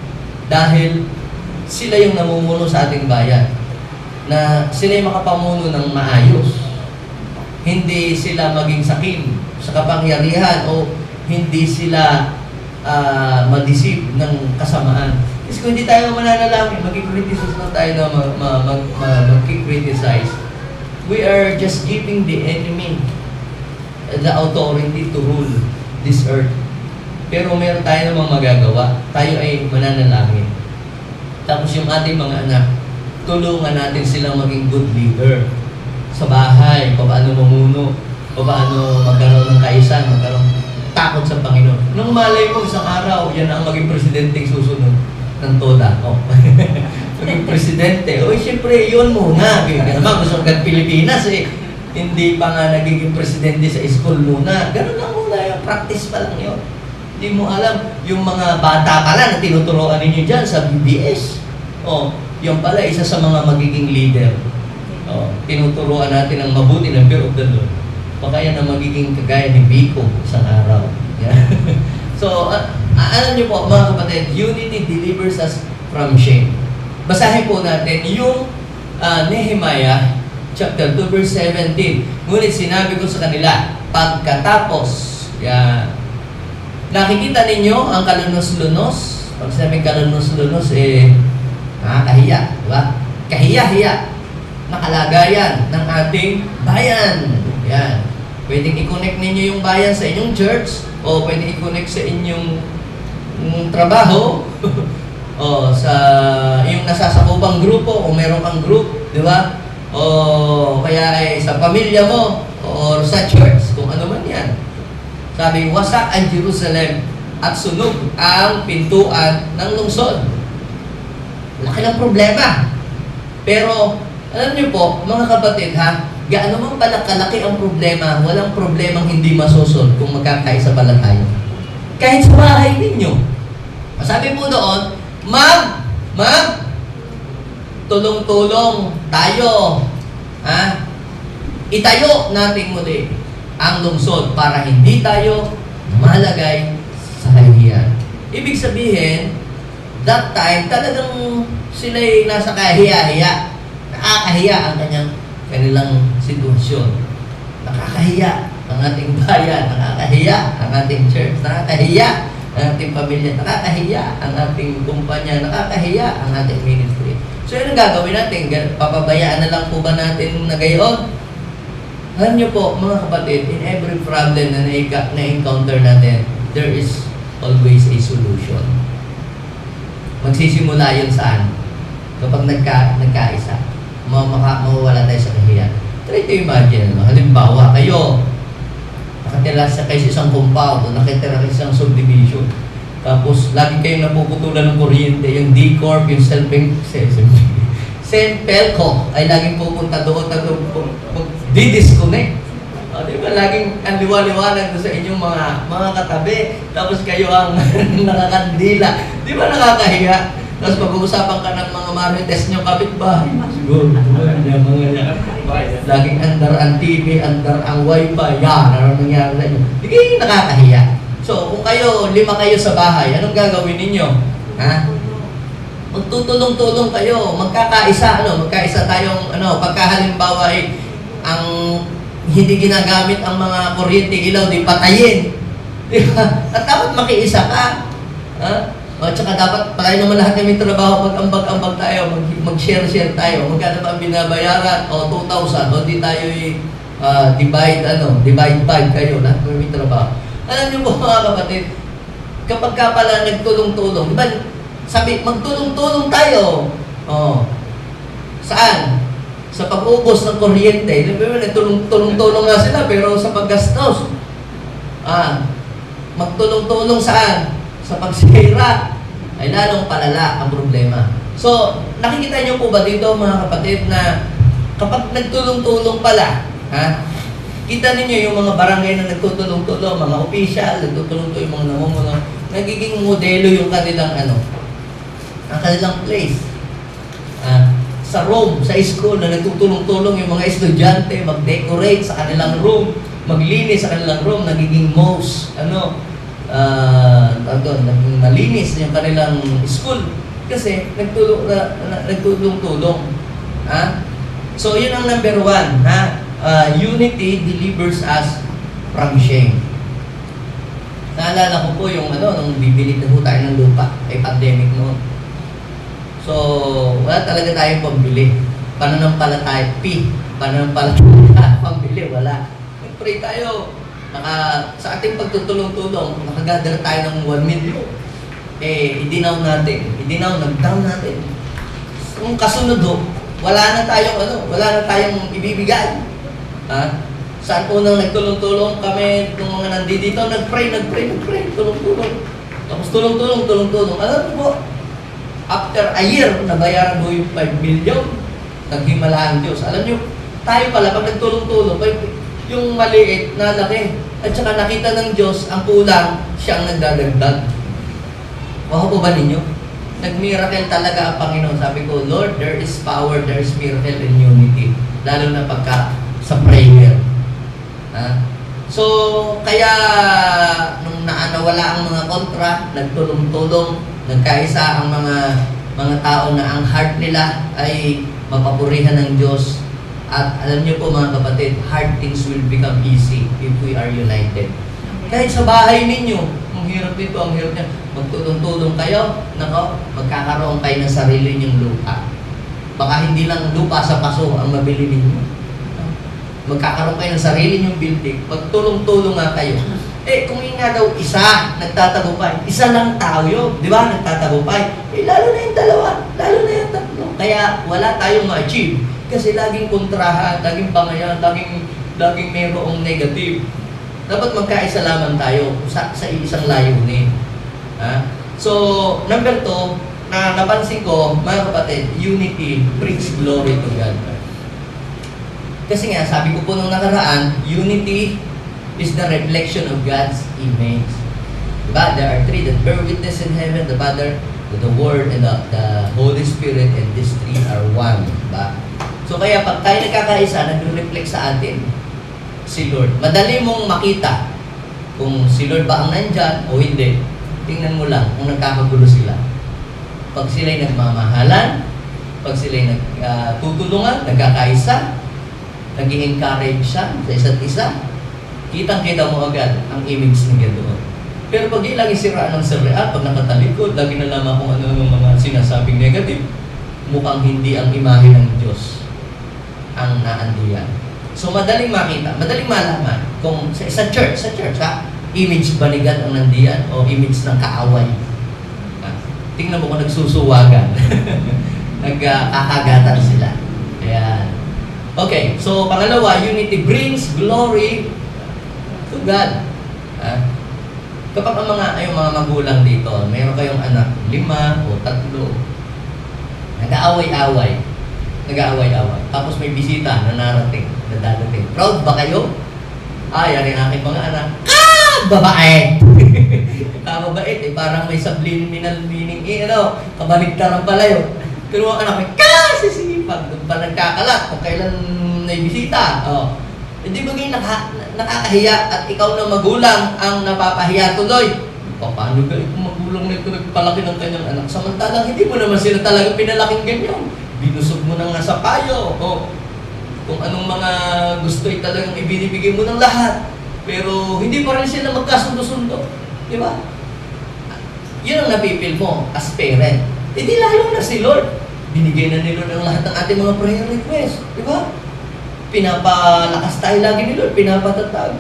dahil sila yung namumuno sa ating bayan. Na sila yung makapamuno ng maayos. Hindi sila maging sakim sa kapangyarihan o hindi sila ma-deceive ng kasamaan. Kasi kung hindi tayo mananalangin, mag-criticize lang tayo na mag-criticize. We are just giving the enemy the authority to rule this earth. Pero meron tayo namang magagawa. Tayo ay mananalangin. Tapos yung ating mga anak, tulungan natin silang maging good leader. Sa bahay, paano mamuno, paano magkaroon ng kaisan, magkaroon takot sa Panginoon. Nung malay mo, isang araw, yan ang maging presidenteng susunod ng TODA. Oh. Maging presidente. O, siyempre, yun muna. Kaya naman, gusto ka Pilipinas eh. Hindi pa nga nagiging presidente sa school muna. Ganun lang muna yung practice pa lang yun. Hindi mo alam, yung mga bata pala na tinuturoan ninyo dyan sa BBS. O, yung pala, isa sa mga magiging leader. O, tinuturoan natin ang mabuti ng fear of the Lord. Baka yan ang magiging kagaya ni Biko isang araw. Yeah. So, alam niyo po, mga kapatid, unity delivers us from shame. Basahin po natin yung Nehemiah chapter 2 verse 17. Ngunit sinabi ko sa kanila, pagkatapos, nakikita ninyo ang kalunos-lunos. Pag sinabing kalunos-lunos, nakakahiya, di ba? Kahiya-hiya na kalagayan ng ating bayan. Yan. Pwedeng i-connect ninyo yung bayan sa inyong church o pwedeng i-connect sa inyong trabaho o sa yung nasasakupang grupo o meron kang group, di ba? O kaya ay sa pamilya mo o sa church, kung ano man yan. Sabi, wasak ang Jerusalem at sunog ang pintuan ng lungsod. Laki ng problema. Pero, alam niyo po, mga kapatid ha, gaano man pala kalaki ang problema, walang problemang hindi masusol kung magkakaisa pala tayo. Kahit sa bahay ninyo. Sabi po doon, tulong-tulong tayo. Ha? Itayo natin muli ang lungsod para hindi tayo malagay sa kahihiyan. Ibig sabihin, that time, talagang sila'y nasa kahiya-hiya. Nakakahiya ang kanilang sitwasyon. Nakakahiya ang ating bayan, nakakahiya ang ating church, nakakahiya ang ating pamilya, nakakahiya ang ating kumpanya, nakakahiya ang ating ministry. So yun ang gagawin natin. Papabayaan na lang po ba natin na gayon? Alam niyo po, mga kapatid, in every problem na na-encounter natin, there is always a solution. Magsisimula yun saan? Kapag nagkaisa, mawawala tayo sa kahiyan. Try to imagine, halimbawa kayo, nakatira sa kayo sa isang compound o nakatira sa isang subdivision. Tapos, lagi kayong napuputulan ng kuryente, yung D-Corp, yung Pelco ay laging pupunta doon at di-disconnect. O, di ba? Laging ang liwa-liwanag sa inyong mga katabi. Tapos kayo ang nakakandila. Di ba nakakahiya? Tapos pag-uusapan ka ng mga marites nyo, kapitbahay. Siguro, laging andar ang TV, andar ang wifi. Yan, ano nangyari sa inyo? Hindi nakakahiya. So, kung kayo, 5 kayo sa bahay, anong gagawin ninyo? Ha? Magtutulong-tulong kayo, magkakaisa tayong, pagkahalimbawa ay ang hindi ginagamit ang mga kuryente ilaw, di patayin. Di ba? At dapat makiisa ka. Ha? O, tsaka dapat tayo naman lahat kami trabaho, pag-ambag-ambag tayo, mag-share-share tayo. Magkano ba ang binabayaran? O, 2,000. O, di tayo divide 5 kayo, lahat kami trabaho. Alam niyo po mga kapatid, kapag ka pala nagtulong-tulong, diba, sabi, magtulong-tulong tayo. O, saan? Sa pag-ubos ng kuryente. Nagtulong-tulong nga sila, pero sa paggastos. Magtulong-tulong saan? Sa pagsira, ay lalong palala ang problema. So, nakikita niyo po ba dito mga kapatid na kapag nagtulong-tulong pala, kita ninyo yung mga barangay na nagtutulong-tulong, mga opisyal, nagtutulong-tulong, yung mga namumuno, nagiging modelo yung kanilang ang kanilang place. Sa Rome, sa school, na nagtutulong-tulong yung mga estudyante, mag-decorate sa kanilang room, maglinis sa kanilang room, nagiging most, naging malinis yung kanilang school. Kasi nagtulong-tulong. So, yun ang number 1. Unity delivers us from shame. Naalala ko po yung nung bibili na po tayo ng lupa, ay pandemic noon. So, wala talaga tayong pambili. Pananampalataya, pananampalataya, pambili, wala. Nag-pray tayo. Sa ating pagtutulong-tulong, nakagather tayo ng 1 million. I-denown natin. Nag-down natin. Kung kasunod wala na tayong ibibigay. Saan unang nagtulong-tulong kami, nung mga nandito, nag-pray, tulong-tulong. Tapos tulong-tulong. Alam mo po, after a year, nabayaran mo yung 5 million, naghimala ang Diyos. Alam nyo, tayo pala, pag nagtulong-tulong, yung maliit na laki, at saka nakita ng Diyos, ang kulang, siya ang nagdadagdag. Wow po ba ninyo? Nag-miracle talaga ang Panginoon. Sabi ko, Lord, there is power, there is miracle in unity. Lalo na pagka sa prayer. So, kaya nung nawala ang mga kontra, nagtulong-tulong, nagkaisa ang mga tao na ang heart nila ay mapapurihan ng Diyos. At alam niyo po mga kapatid, hard things will become easy if we are united. Kahit sa bahay ninyo, ang hirap nito, ang hirap niya, magtulong-tulong kayo, magkakaroon kayo ng sarili niyong lupa. Baka hindi lang lupa sa paso ang mabili ninyo. Magkakaroon kayo ng sarili niyong building, magtulong-tulong nga kayo. Kung yun nga daw isa, nagtatagumpay, isa lang tayo, di ba, nagtatagumpay, lalo na yung dalawa, lalo na yung tatlo. Kaya wala tayong ma-achieve. Kasi laging kontrahan, laging pangayan, laging mayroong negative. Dapat magkaisa lamang tayo sa isang layunin. So, number 2, na napansin ko, mga kapatid, unity brings glory to God. Kasi nga, sabi ko po nung nakaraan, unity is the reflection of God's image. Diba? There are 3 that bear witness in heaven, the Father, the Word, and the Holy Spirit, and these 3 are one. Diba? So kaya pag tayo nagkakaisa, nag-reflect sa atin si Lord. Madali mong makita kung si Lord ba ang nandyan o hindi. Tingnan mo lang kung nagkakagulo sila. Pag sila'y nagmamahalan, pag sila'y nagtutulungan, nagkakaisa, nag-i-encourage siya sa isa't isa, kitang-kita mo agad ang image niya doon. Pero pag ilang isiraan ng siraan, pag nakatalikod, lagi na lamang kung ano ng mga sinasabing negative, mukhang hindi ang imahe ng Diyos ang naandiyan. So madaling makita, madaling malaman kung sa church image ba ni God ang nandiyan o image ng kaaway. Tingnan mo kung nagsusuwagan. Nagkakagatan sila. Ayan. Okay, so pangalawa, unity brings glory to God. Kapag ang mga magulang dito, mayroon kayong anak, 5 o 3, nag-aaway-away. Tapos may bisita na narating, na dadating. Proud ba kayo? Yan ang aking mga anak. Babae! Mabait, parang may subliminal meaning. Kabaligtaran pala yun. Pero ang anak may sisipag. Doon pa nagkakalat kung kailan may bisita. Hindi ba ngayon nakakahiya at ikaw na magulang ang napapahiya tuloy? Paano galing kung magulang na ito nagpalaki ng kanyang anak? Samantalang hindi mo naman sila talaga pinalaking ganyan. Binusog mo na nga sa payo. Kung anong mga gusto ay talagang ibinibigay mo ng lahat. Pero hindi pa rin sila magkasundo-sundo. Di ba? Yun ang napipil mo as parent. Hindi lalo na si Lord. Binigay na ni Lord ang lahat ng ating mga prayer request. Di ba? Pinapalakas tayo lagi ni Lord. Pinapatatag.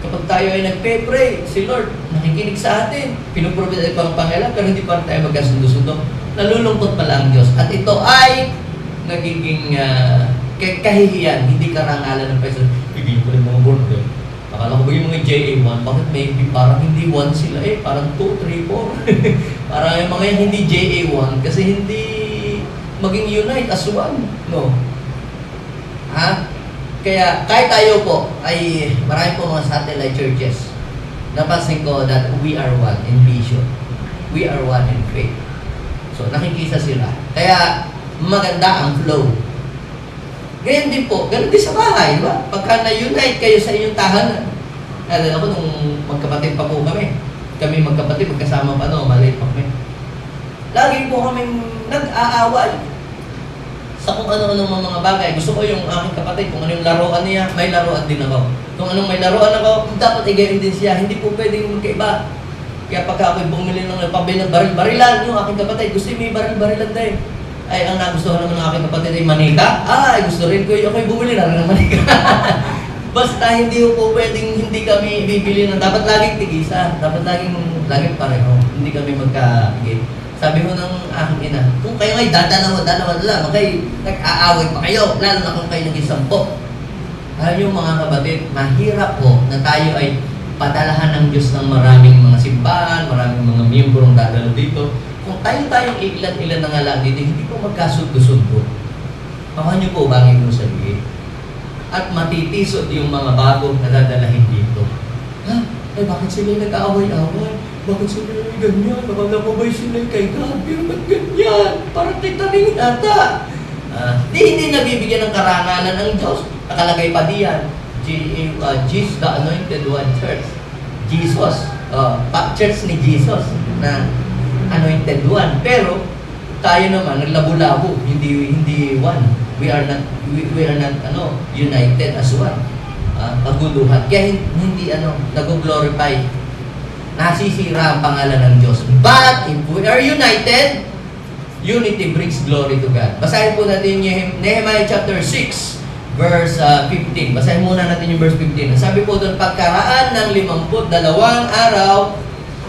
Kapag tayo ay nagpe-pray, si Lord nakikinig sa atin. Pinuprovide ay pangpangailan, pero hindi pa rin tayo magkasundo-sundo. Nalulungkot pala ang Diyos. At ito ay nagiging kahihiyan, hindi karangalan ng person. Bigyan ko rin mga born ko. Akala ko ba yung mga JA1, bakit may parang hindi 1 sila parang 2, 3, 4. Parang yung mga yung hindi JA1 kasi hindi maging unite as one. No? Kaya kahit tayo po ay marami po mga satellite churches. Napansin ko that we are one in vision. We are one in faith. So nakikisa sila. Kaya maganda ang flow. Ganyan din po, ganun din sa bahay, di ba? Pagka na-unite kayo sa inyong tahanan. Alam ako, nung magkapatid pa po kami. Kami magkapatid, magkasama pa maliit pa kami. Lagi po kaming nag-aaway sa kung ano-ano mga bagay. Gusto ko yung aking kapatid, kung ano yung laruan niya, may laruan din ako. Kung anong may laruan ako, dapat igayon din siya. Hindi po pwedeng magkaiba. Kaya pagka ako'y bumili ng pabili ng baril-barilan, yung aking kapatid, gusto may baril-barilan din. Ay, ang nagustuhan naman ng aking kapatid ay manika. Ay, gusto rin ko. Ako'y bumili na rin ng manika. Basta hindi po pwedeng hindi kami bibili ng dapat laging tigisan, dapat laging pareho, hindi kami magkahigit. Sabi ko ng aking ina, kung kayo ay dalawa lang, okay, nag-aaway pa kayo, lalo na kung kayo naging 10. Alam niyo mga kapatid, mahirap po na tayo ay padalahan ng Diyos ng maraming mga simbahan, maraming mga miyembrong dadalo dito. Kung tayo-tayong ilan-ilan na nga lang dito, hindi po magkasundo-sundo. Paano niyo po bangin mo sabihin? At matitisod yung mga bago na dadalahin dito. Ha? Eh bakit sila nag-aaway-aaway? Bakit sila ganyan? Nakala ko ba'y sila kay God? Pero ba't ganyan? Parang titaning ata. Hindi nabibigyan ng karangalan ng Diyos. Nakalagay pa diyan. Jesus, the Anointed One Church. Jesus. Church ni Jesus na Anointed One. Pero tayo naman naglabo-labo, hindi one. We are not united as one. Paguluhan. Kaya hindi nag-glorify. Nasisira ang pangalan ng Diyos. But if we are united, unity brings glory to God. Basahin po natin yung Nehemiah chapter 6, verse 15. Basahin muna natin yung verse 15. Sabi po doon, pagkaraan ng 52 araw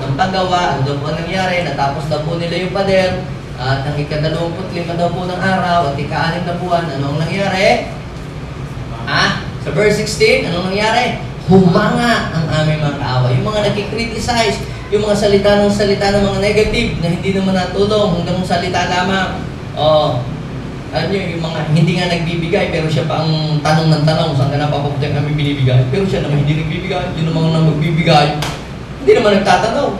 ng paggawa, ano po nangyari, natapos na po nila yung pader, at ang ika-25 daw po ng araw, at ika-6 na buwan, anong nangyari? Sa verse 16, anong nangyari? Humanga ang aming mga kaaway. Yung mga nagkikriticize, yung mga salita ng mga negative na hindi naman natulong, hanggang salita lamang. Yung mga hindi nga nagbibigay, pero siya pa ang tanong ng tanong, saan ka na papapunta kami binibigay? Pero siya naman hindi nagbibigay, yun naman ang magbibigay. Hindi naman nagtatanong.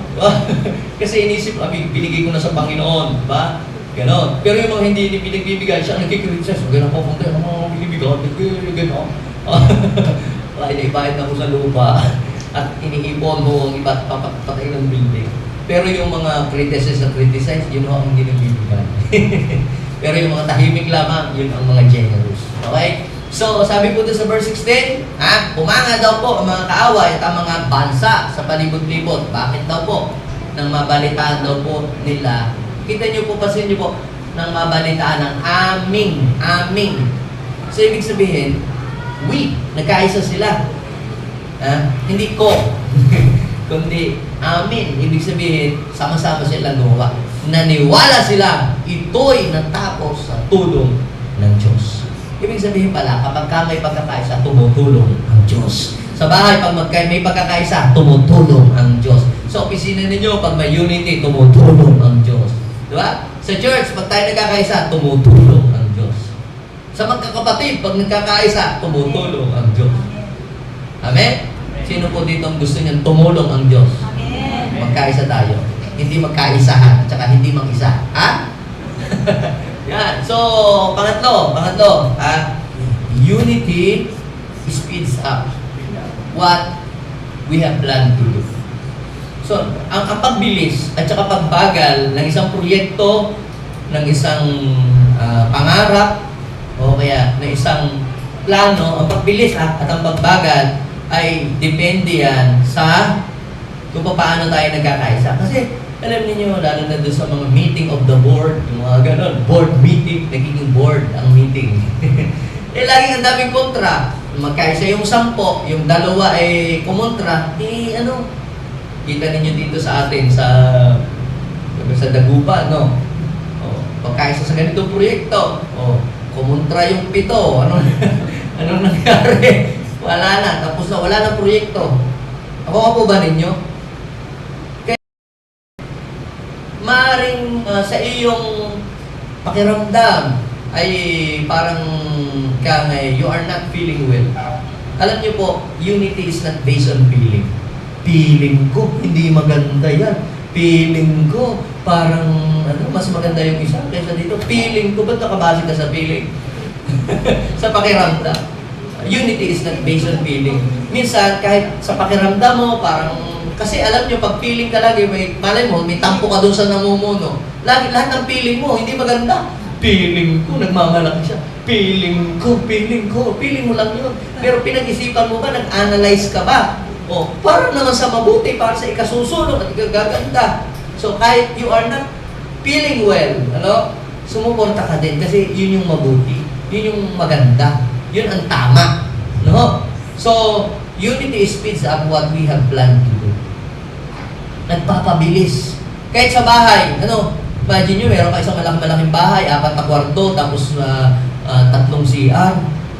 Kasi inisip, binigay ko na sa Panginoon. Ba? Ganon. Pero yung mga hindi pinagbibigay, siya ang nagkikriticize, huwag na papunta, yung mga binibigay, ganon. Ibayad na ko sa lupa at iniipon mo ang iba't papatay ng building. Pero yung mga criticize, yun ang hindi nagbibigay. Pero yung mga tahimik lamang, yun ang mga generous. Okay? So, sabi po doon sa verse 16, humanga daw po ang mga kaaway at ang mga bansa sa palibot-libot. Bakit daw po? Nang mabalitaan daw po nila. Kita nyo po, pasin nyo po, nang mabalitaan ng aming. So, ibig sabihin, nagkaisa sila. Hindi ko, kundi amin. Ibig sabihin, sama-sama silang gumawa. Naniwala sila, ito'y natapos sa tulong ng Diyos. Ibig sabihin pala, kapag may pagkakaisa, tumutulong ang Diyos. Sa bahay, pag may pagkakaisa, tumutulong ang Diyos. Sa opisina ninyo, pag may unity, tumutulong ang Diyos. Diba? Sa church, pag tayo nagkakaisa, tumutulong ang Diyos. Sa magkakapatid, pag nagkakaisa, tumutulong ang Diyos. Amen? Sino po dito ang gusto niyang tumulong ang Diyos? Magkaisa tayo. Hindi magkaisahan, at saka hindi mag-isa. Yan. So, pangatlo. Unity speeds up what we have planned to do. So, ang pagbilis at saka pagbagal ng isang proyekto, ng isang pangarap, o kaya ng isang plano, ang pagbilis at ang pagbagal ay depende yan sa kung paano tayo nagkakaisa. Kasi, alam niyo lalo na doon sa mga meeting of the board, yung mga ganon, board meeting, nagiging board ang meeting. Laging ang daming kontra. Magkaisa yung 10, yung 2 ay kumontra, kita ninyo dito sa atin, sa Dagupan, no? Pagkaisa sa ganitong proyekto, kumontra yung 7, anong nangyari? Wala na, tapos na, wala na proyekto. Ako po ba ninyo? Maaring sa iyong pakiramdam ay parang you are not feeling well. Alam niyo po, unity is not based on feeling. Feeling ko, hindi maganda yan. Feeling ko, parang mas maganda yung isa kaysa dito. Feeling ko, ba't nakabase ka sa feeling? Sa pakiramdam. Unity is not based on feeling. Minsan, kahit sa pakiramdam mo, parang kasi alam nyo, pag feeling ka lagi, malay mo, may tampo ka doon sa namumuno. Lahat ng feeling mo, hindi maganda. Feeling ko, nagmamalaki siya. Feeling mo lang yun. Pero pinag-isipan mo ba, nag-analyze ka ba? Para naman sa mabuti, para sa ikasusunod at ikagaganda. So, kahit you are not feeling well, sumuporta ka din kasi yun yung mabuti. Yun yung maganda. Yun ang tama. No? So, unity speeds up what we have planned to do. Nagpapabilis. Kahit sa bahay, imagine nyo, meron ka isang malaking bahay, 4 na kwarto, tapos 3 CR,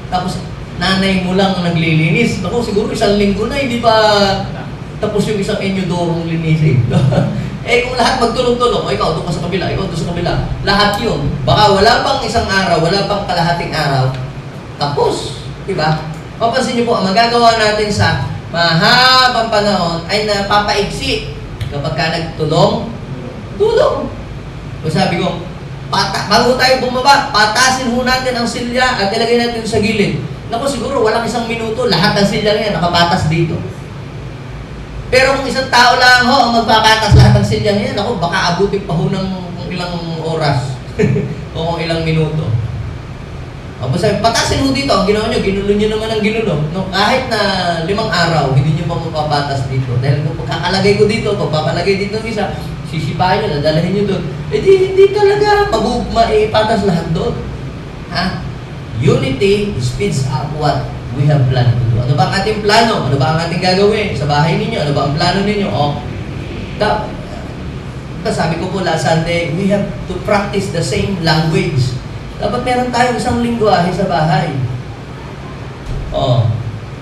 tapos nanay mo lang naglilinis. Ako, siguro 1 linggo na, hindi pa tapos yung isang inyodorong linisin. Kung lahat magtulong-tulong, ikaw doon ka sa kabila, ikaw doon sa kabila, lahat yun. Baka wala pang isang araw, wala pang kalahating araw, tapos. Diba? Papansin niyo po, ang magagawa natin sa mahabang panahon ay napapaiksi kapag ka nagtulong, tulong. So sabi ko, bago tayo bumaba, patasin ho natin ang silya at ilagay natin sa gilid. Naku, siguro walang 1 minuto, lahat ng silya ngayon nakapatas dito. Pero kung isang tao lang ho ang magpapatas lahat ng silya ngayon, naku, baka abutin pa ho ng ilang oras o kung ilang minuto. Basta patasin mo dito, ang ginawa nyo, ginulo nyo naman ang ginulo. No, kahit na 5 araw, hindi nyo pa mapapatas dito. Dahil kung pagkakalagay ko dito, pagpapalagay dito ng isa, sisipahin nyo, dadalhin nyo doon. Hindi talaga maipatas lahat doon. Ha? Unity speeds up what we have planned to do. Ano ba ang ating plano? Ano ba ang ating gagawin sa bahay ninyo? Ano ba ang plano ninyo? Sabi ko po last Sunday, we have to practice the same language. Dapat meron tayong isang lingwahe sa bahay.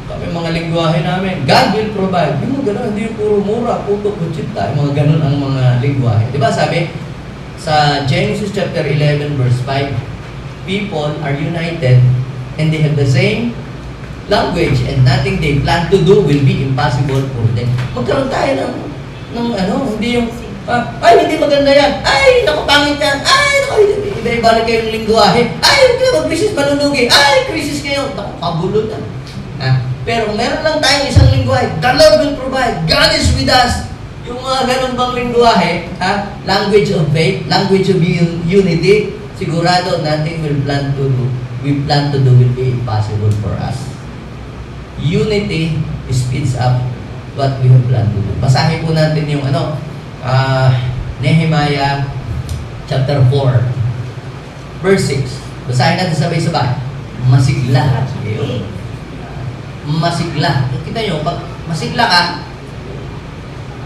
Kami mga lingwahe namin, God will provide. Yung mga gano'n, hindi yung puro mura, puto, kutsita. Mga gano'n ang mga lingwahe. Diba sabi, sa Genesis chapter 11 verse 5, people are united and they have the same language and nothing they plan to do will be impossible for them. Magkaroon tayo ng hindi yung hindi maganda yan. Ay, naku, pangit yan. Ay, naku, iba-ibalik kayo ng lingwahe. Ay, huwag kayo mag-crisis, malunugi. Ay, crisis kayo. Naku, kagulo na. Pero meron lang tayong isang lingwahe. The Lord will provide. God is with us. Yung mga ganun bang lingwahe, language of faith, language of unity, sigurado nothing we plan to do will be impossible for us. Unity speeds up what we have planned to do. Basahin po natin yung Nehemiah chapter 4 verse 6. Basahin natin sabay-sabay. Masigla. Masigla. Kita nyo, pag masigla ka,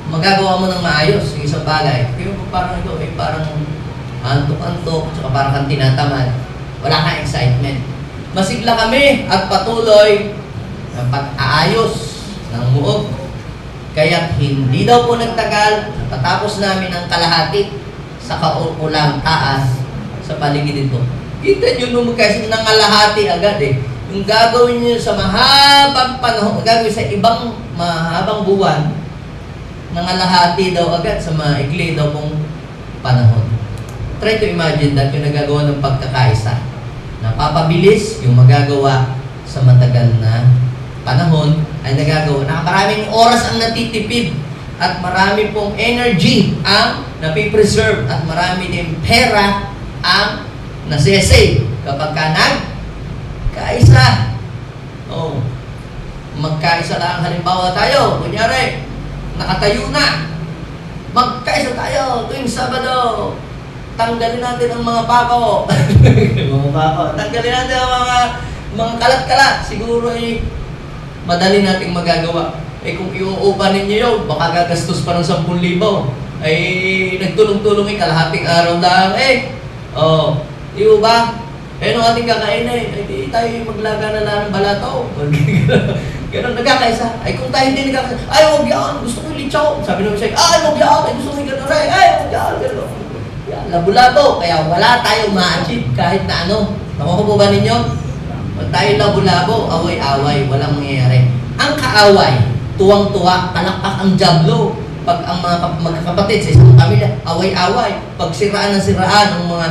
magagawa mo ng maayos yung isang bagay. Kaya parang ito, parang antok-antok, tsaka parang kang tinatamad. Wala kang excitement. Masigla kami at patuloy ng pag-aayos ng muog. Kaya hindi daw po nagtagal, patapos namin ang kalahati sa kaukulang taas sa paligid nito. Kita nyo nung kasi ng kalahati agad Yung gagawin nyo sa mahabang panahon, gagawin sa ibang mahabang buwan, nangalahati daw agad sa maikli daw pong panahon. Try to imagine that yung nagagawa ng pagkakaisa. Napapabilis yung magagawa sa matagal na panahon ay nagagawa. Maraming oras ang natitipid at marami pong energy ang napipreserve at marami din pera ang nasesave kapag ka nagkaisa. Magkaisa lang. Halimbawa tayo, kunyari, nakatayo na. Magkaisa tayo tuwing Sabado. Tanggalin natin ang mga pako. Tanggalin natin ang mga kalat-kalat. Siguro madali nating magagawa. Kung iuupa ninyo yun, baka gagastos pa ng 10,000. Nagtulong-tulong kalahating araw lang. Di ba? Nung ating kakain di tayo maglaga na lang ng balato. Ganun, nagkakaisa. Kung tayo hindi nagkakaisa, huwag yan, gusto ko yung litsaw. Sabi naman siya, huwag yan, gusto ko yung gano'n rin. Huwag yan, gano'n. Labo-labo, kaya wala tayong ma-achieve kahit na Nakuha po ba ninyo? Pag tayo labo-labo, away-away, walang mangyayari. Ang kaaway, tuwang-tuwa, palakpak ang jablo. Pag ang mga magkakapatid sa isang pamilya, away-away. Pag siraan ng siraan, ang mga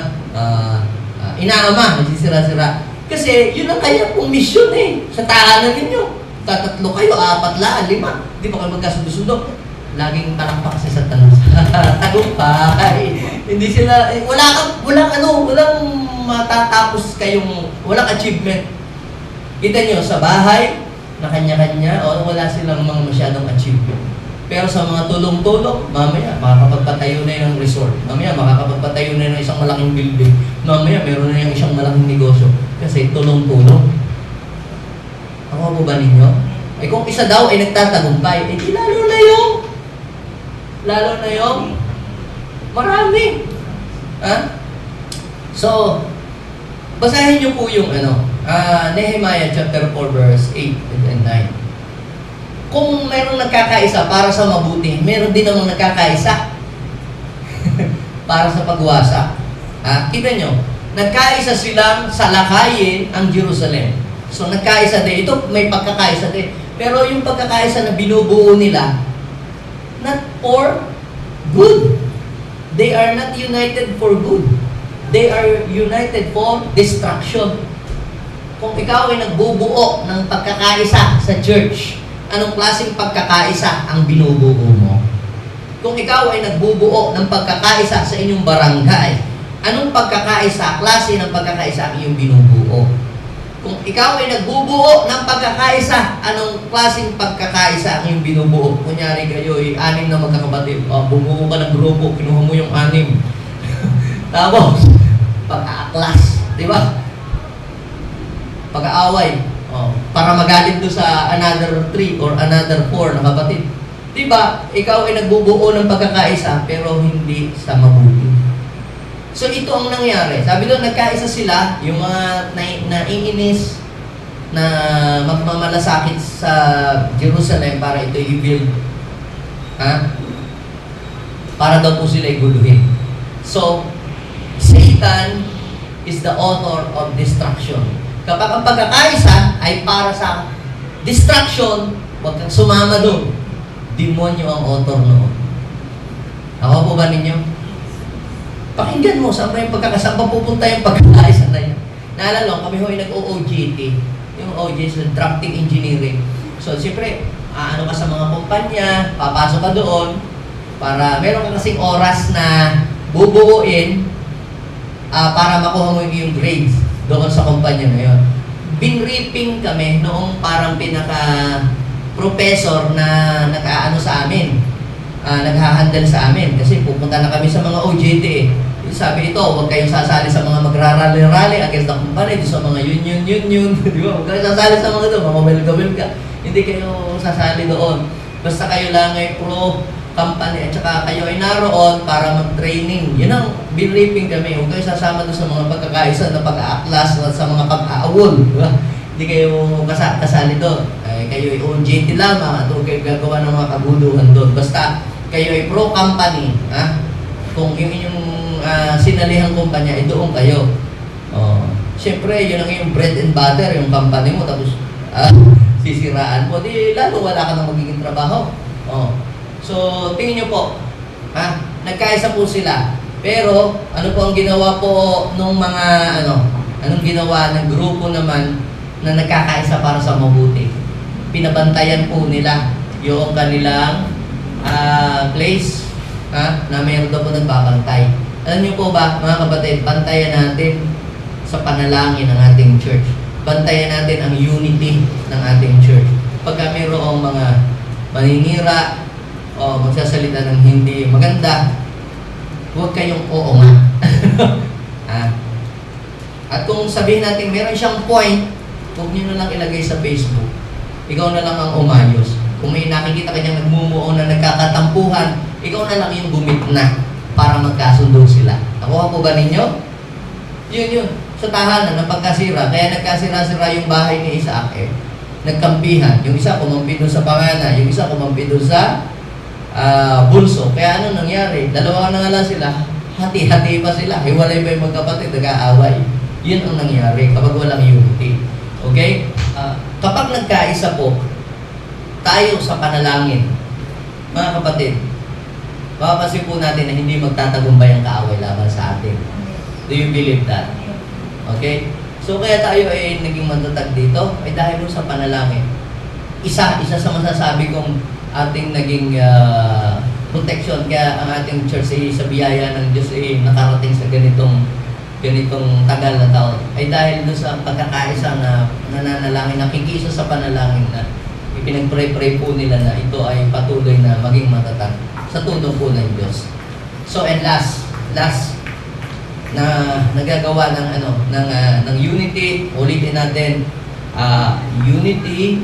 inaama, nagsisira-sira. Kasi yun ang kaya pong mission sa tahanan ninyo. Tatatlo kayo, 4 lang, 5. Di ba kayo magkasundo-sundo? Laging palakpak sa Satanas. Tagumpay. Hindi sila, walang matatapos kayong, walang achievement. Kita nyo, sa bahay, na kanya-kanya, wala silang mga masyadong achievement. Pero sa mga tulong-tulong, mamaya, makakapagpatayo na yung resort. Mamaya, makakapagpatayo na yung isang malaking building. Mamaya, meron na yung isang malaking negosyo. Kasi tulong-tulong. Ako Nakuha po ba ninyo? Eh kung isa daw ay nagtatagumpay, eh di lalo na yung marami. Ha? So, basahin niyo po yung Nehemiah chapter 4 verse 8 and 9. Kung mayroong nagkakaisa para sa mabuti, meron din namang nagkakaisa para sa pagwasak. Kita nyo, nagkaisa silang salakayin ang Jerusalem. So nagkaisa din. Ito may pagkakaisa din. Pero yung pagkakaisa na binubuo nila, not for good. They are not united for good. They are united for destruction. Kung ikaw ay nagbubuo ng pagkakaisa sa church, anong klaseng pagkakaisa ang binubuo mo? Kung ikaw ay nagbubuo ng pagkakaisa sa inyong barangay, anong pagkakaisa, klase ng pagkakaisa ang iyong binubuo? Kung ikaw ay nagbubuo ng pagkakaisa, anong klaseng pagkakaisa ang iyong binubuo? Kunyari kayo ay 6 na magkakapatid, bumuo ka ng grupo, kinuha mo yung 6. Tapos, pag-aaklas, di ba? Pag-aaway, para magalit doon sa another 3 or another 4 na kapatid. Diba, ikaw ay nagbubuo ng pagkakaisa pero hindi sa mabuti. So ito ang nangyari. Sabi doon, nagkaisa sila, yung mga naiinis na magmamalasakit sa Jerusalem para ito i-build. Para daw po sila iguluhin. So, Satan is the author of destruction. Kapag ang pagkakaisa ay para sa destruction, huwag kang sumama doon. Demonyo ang author noon. Ako po ba ninyo? Pakinggan mo, saan ba yung saan pa pupunta yung pagkakaisa na yun? Naalala kami ho ay nag-OJT. Yung OJT sa drafting engineering. So, siyempre, ka sa mga kumpanya, papasok ka doon, para meron ka kasing oras na bubuuin para makuha mo yung grades doon sa kumpanya na yun. Binripping kami noong parang professor na nag-aano sa amin, naghahandle sa amin kasi pupunta na kami sa mga OJT Sabi ito, huwag kayong sasali sa mga magrarally-rally against the company, sa mga union, di ba? Huwag kayong sasali sa mga ito, mamamilgawil ka. Hindi kayo sasali doon. Basta kayo lang ay pro-company at saka kayo ay naroon para mag-training. Yun ang binripping kami. Huwag kayong sasama doon sa mga pagkakaisa na pag-aaklas at sa mga pag-aawol. Di ba? Hindi kayo kasali doon. Kayo ay OJT lamang at huwag kayo gagawa ng mga kaguduhan doon. Basta kayo ay pro-company. Kung yung inyong sinalihang kumpanya, doon kayo. Siyempre, yun ang yung bread and butter, yung company mo, tapos sisiraan mo, di lalo wala ka nang magiging trabaho. So, tingin nyo po, nagkaisa po sila. Pero, ano po ang ginawa po nung mga, anong ginawa ng grupo naman na nagkakaisa para sa mabuti? Pinabantayan po nila yung kanilang place na mayroon daw po nagbabantay. Alam niyo po ba, mga kapatid, bantayan natin sa panalangin ng ating church. Bantayan natin ang unity ng ating church. Pagka mayroong mga maninira o magsasalita ng hindi maganda, huwag kayong oo nga. At kung sabihin natin meron siyang point, huwag niyo na lang ilagay sa Facebook. Ikaw na lang ang umayos. Kung may nakikita kanyang nagmumuo na nagkakatampuhan, ikaw na lang yung gumit para magkasundo sila. Nakuha po ba ninyo? Yun. Sa tahanan, ng pagkasira. Kaya nagkasira-sira yung bahay ni Isaac nagkampihan. Yung isa kumampi doon sa pangana, yung isa kumampi doon sa bunso. Kaya ano nangyari? Dalawa na nga lang sila. Hati-hati pa sila. Hiwalay pa yung magkapatid, nag-aaway. Yun ang nangyari kapag walang unity. Okay? Kapag nagkaisa po, tayo sa panalangin, mga kapatid, mapapansin po natin na hindi magtatagumpay ang kaaway laban sa atin. Do you believe that? Okay? So kaya tayo ay naging matatag dito ay dahil sa panalangin. Isa sa masasabi kong ating naging protection kaya ang ating church ay sa biyaya ng Diyos ay nakarating sa ganitong tagal na taon ay dahil doon sa pagkakaisa na nananalangin, nakikisa sa panalangin na ipinag-pray po nila na ito ay patuloy na maging matatag sa tulong po ng Diyos. So and last na nagagawa ng unity, ulitin natin Unity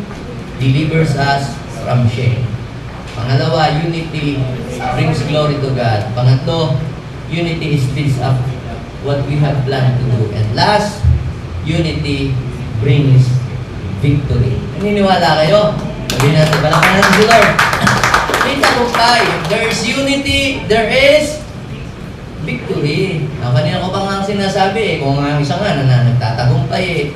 delivers us from shame. Pangalawa, unity brings glory to God. Pangatlo, unity speeds up what we have planned to do. And last, unity brings victory. Naniniwala kayo? Sabihin natin, palakpakan natin si Lord. Kita ko tayo. If there's unity, there is victory. Kanina ko pa nga sinasabi kung ang isa nga na nagtatagumpay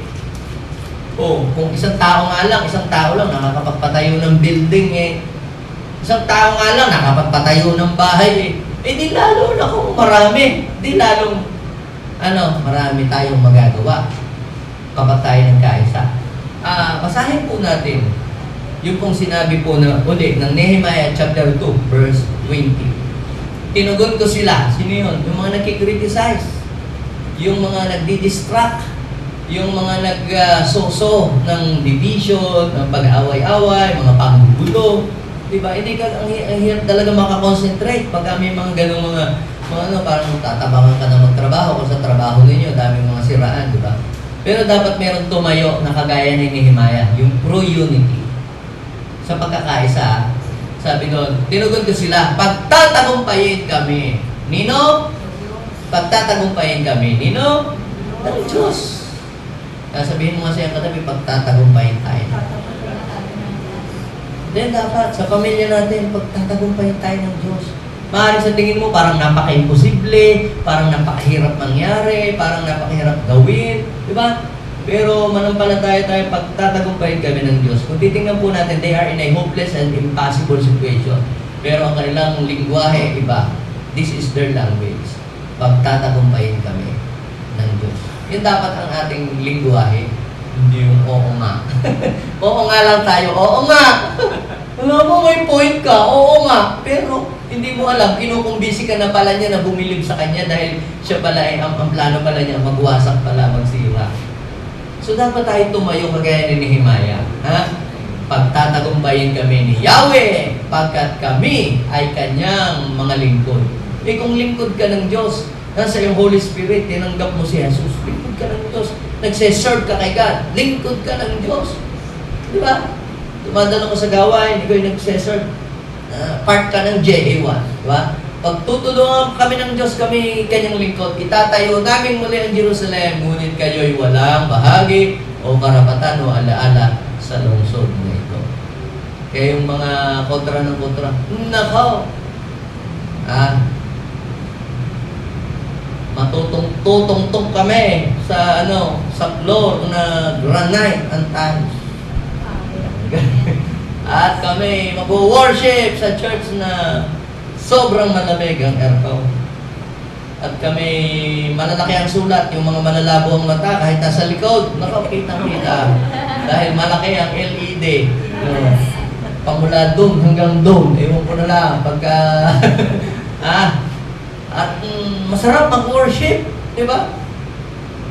kung isang tao nga lang, isang tao lang nakakapagpatayo ng building isang tao nga lang nakakapagpatayo ng bahay di lalo na kung marami, di lalong marami tayong magagawa kapag tayo nagkaisa. Basahin po natin yung pong sinabi po na uli ng Nehemiah chapter 2 verse 20. Tinugon ko sila. Sino yun? Yung mga nagkikriticize. Yung mga nagdi-distract. Yung mga nag-soso ng division, ng pag-away-away, mga panggugulo. Diba? Hindi ka, ang hirap talaga makakonsentrate pagka may mga ganong mga parang tatabangan ka na magtrabaho kung sa trabaho ninyo, daming mga siraan, diba? Pero dapat meron tumayo na kagaya ni Nehemiah, yung pro-unity. Sa pagkakaisa, sabi doon, tinugon ko sila, pagtatagumpayin kami. Nino? Pagtatagumpayin kami. Nino? Ng Diyos. Sabihin mo nga siyang katabi, pagtatagumpayin tayo. Then dapat, sa pamilya natin, pagtatagumpayin tayo ng Diyos. Maaaring sa tingin mo, parang napaka-imposible, parang napakahirap mangyari, parang napakahirap gawin. Diba? Pero manampalataya tayo, pagtatagumpayin kami ng Diyos. Kung titingnan po natin, they are in a hopeless and impossible situation. Pero ang kanilang lingwahe, iba. This is their language. Pagtatagumpayin kami ng Diyos. Yun dapat ang ating lingwahe. Hindi yung oo nga. Oo nga lang tayo. Oo nga! Wala mo, may point ka. Oo nga. Pero hindi mo alam, kinukumbisi ka na pala niya na bumilib sa kanya dahil siya pala ang plano pala niya magwasak pala, magsira. So dapat tayo tumayo kagaya ni Nehemiah. Pagtatagumpayin kami ni Yahweh, pagkat kami ay kanyang mga lingkod. Kung lingkod ka ng Diyos, nasa yung Holy Spirit, tinanggap mo si Jesus, lingkod ka ng Diyos. Nagse-serve ka kay God, lingkod ka ng Diyos. Di ba? Tumadalo ko sa gawain, ikaw yung nagse-serve. Part ka ng JA1. Di ba? Pag tutulungan kami ng Diyos, kami kanyang lingkod, itatayo namin muli ang Jerusalem, ngunit kayo'y walang bahagi o karapatan o alaala sa lungsod na ito. Kaya yung mga kontra ng kontra, nakaw! Matutong-tutong kami sa sa floor na granite ang tiles. At kami mag-worship sa church na sobrang malamig ang aircon. At kami, malalaki ang sulat, yung mga malalabo ang mata, kahit nasa likod, nakakita-kita. Dahil malaki ang LED. Pamula doon hanggang doon, ewan ko na lang, pagka... At masarap mag-worship, di ba?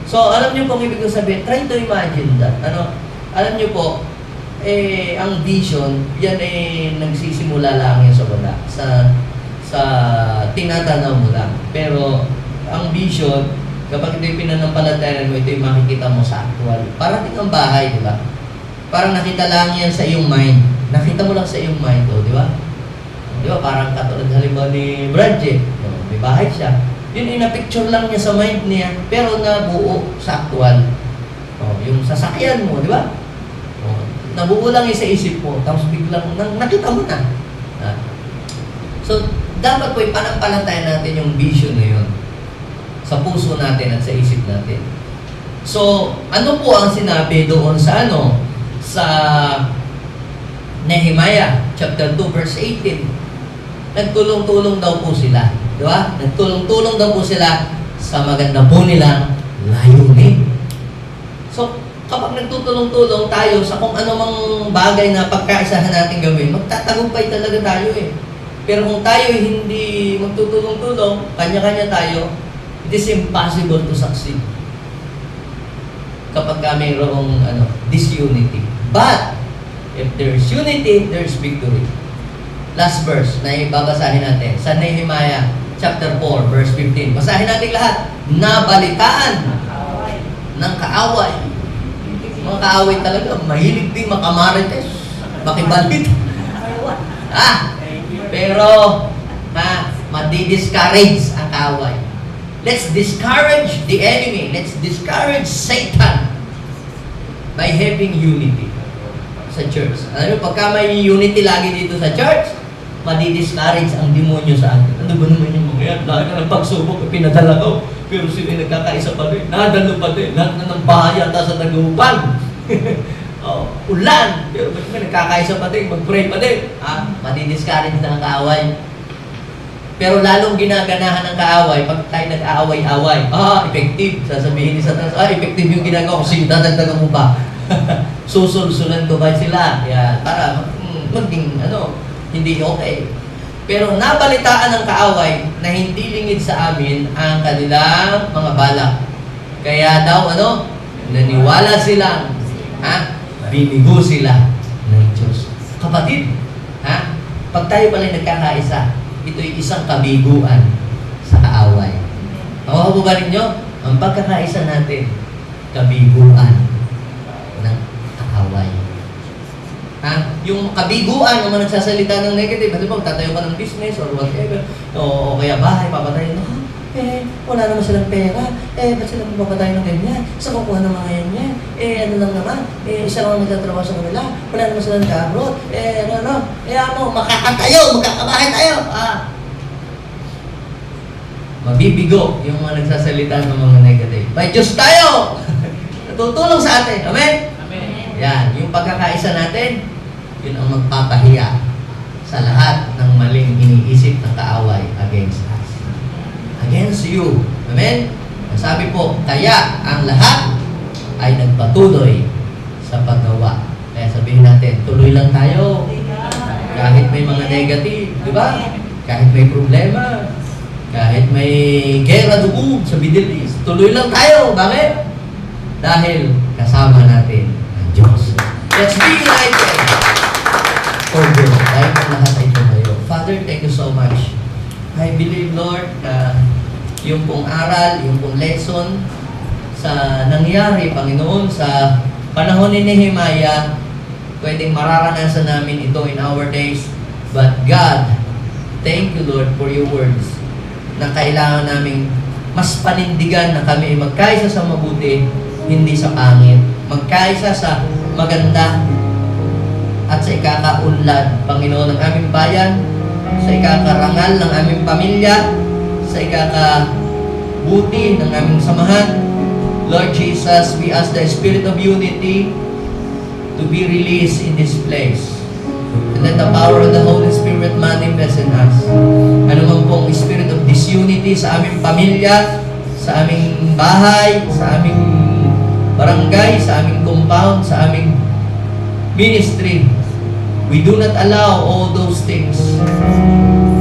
So, alam niyo po ang ibig sabihin, try to imagine that. Alam niyo po, ang vision, yan nagsisimula lang yan sa wala. Sa tinatanaw mo lang. Pero ang vision, kapag ito'y pinanampalatayan mo, ito'y makikita mo sa actual. Parating ang bahay, di ba? Parang nakita lang yan sa iyong mind. Nakita mo lang sa iyong mind, di ba? Di ba? Parang katulad halimbawa ni Bradje. May bahay siya. Yun, na-picture lang niya sa mind niya, pero nabuo sa actual. Yung sasakyan mo, di ba? Nabuo lang sa isip mo, tapos biglang nakita mo na. So, dapat po ipanampalatayan natin yung vision na yun sa puso natin at sa isip natin. So, ano po ang sinabi doon sa sa Nehemiah chapter 2 verse 18? Nagtulong-tulong daw po sila. Di ba? Nagtulong-tulong daw po sila sa maganda po nilang layunin. So, kapag nagtutulong-tulong tayo sa kung anumang bagay na pagkaisahan natin gawin, magtatagumpay talaga tayo Pero kung tayo hindi magtutulong-tulong, kanya-kanya tayo, it is impossible to succeed. Kapag mayroong disunity. But, if there's unity, there's victory. Last verse na ibabasahin natin sa Nehemiah chapter 4, verse 15. Basahin natin lahat. Nabalitaan ng kaaway. Mga kaaway talaga, mahilig din makamarites, makibalit. Pero, madi-discourage ang kaaway. Let's discourage the enemy. Let's discourage Satan by having unity sa church. Alam mo, pagka may unity lagi dito sa church, madi-discourage ang demonyo sa atin. Ano ba naman yung mga yan? Lagi na ng pagsubok, pinadala ko. Pero sila nagkakaisa pa rin. Nadalo pa rin. Lahat na ng bahay yata sa tagupan. Ulan. Pero may nagkakaisa pa rin. Mag-pray pa rin. Madi-discourage na ang kaaway. Pero lalong ginaganahan ng kaaway pag tayo nag-aaway-away. Effective. Sasabihin ni Satan, effective yung ginagawa ko. Sige, dadagdagan mo pa. Susulsulan ko ba sila? Para maging, hindi okay. Pero nabalitaan ng kaaway na hindi lingid sa amin ang kanilang mga balak. Kaya daw, naniwala sila, binigo sila ng Diyos. Kapatid, pag tayo pala nagkakaisa, ito'y isang kabiguan sa kaaway. Ako ba rin nyo? Ang pagkakaisa natin, kabiguan ng kaaway. Yung kabiguan, yung mga nagsasalita ng negative, di ba, tatayo ka ng business or whatever, o kaya bahay, papatayin, wala naman silang pera, ba't sila papatayin ng ganyan? Sa kukuha ng mga yan, ano lang naman, isa lang nagtatrabaho sa kanila, wala naman silang ka-abroad, makakatayo, magkakabahay tayo, mabibigo yung mga nagsasalita ng mga negative. May Diyos tayo! Natutulong sa atin. Amen? Amen. Yan, yung pagkakaisa natin, yun ang magpapahiya sa lahat ng maling iniisip ng kaaway against us. Against you. Amen? Sabi po, kaya ang lahat ay nagpatuloy sa paggawa. Kaya sabihin natin, tuloy lang tayo. Kahit may mga negative, di ba? Kahit may problema, kahit may gera dugo sa Middle East, tuloy lang tayo. Bakit? Dahil kasama natin ang Diyos. Let's be united for good. Dahil ang lahat ay tumayo. Father, thank you so much. I believe, Lord, yung pong aral, yung pong lesson sa nangyari, Panginoon, sa panahon ni Nehemiah, pwedeng mararanasan namin ito in our days. But God, thank you, Lord, for your words na kailangan namin mas panindigan na kami magkaisa sa mabuti, hindi sa pangit. Magkaisa sa maganda at sa ikakaunlad, Panginoon, ng aming bayan, sa ikakarangal ng aming pamilya, sa ikakabuti ng aming samahan. Lord Jesus, we ask the Spirit of unity to be released in this place. And let the power of the Holy Spirit manifest in us. Ano man pong spirit of disunity sa aming pamilya, sa aming bahay, sa aming barangay, sa aming compound, sa aming ministry, we do not allow all those things.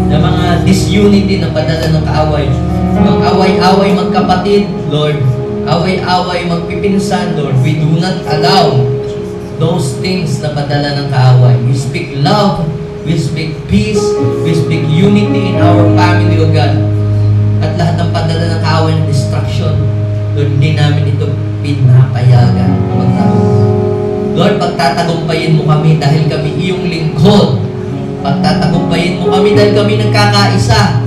Na mga disunity na padala ng kaaway. Yung away-away magkapatid, Lord. Away-away magpipinsan, Lord. We do not allow those things na padala ng kaaway. We speak love, we speak peace, we speak unity in our family, O God. At lahat ng padala ng kaaway ng destruction, Lord, hindi namin ito pinapayagan. Lord, pagtatagumpayin mo kami dahil kami iyong lingkod. Pagtatagumpayin mo kami dahil kami nagkakaisa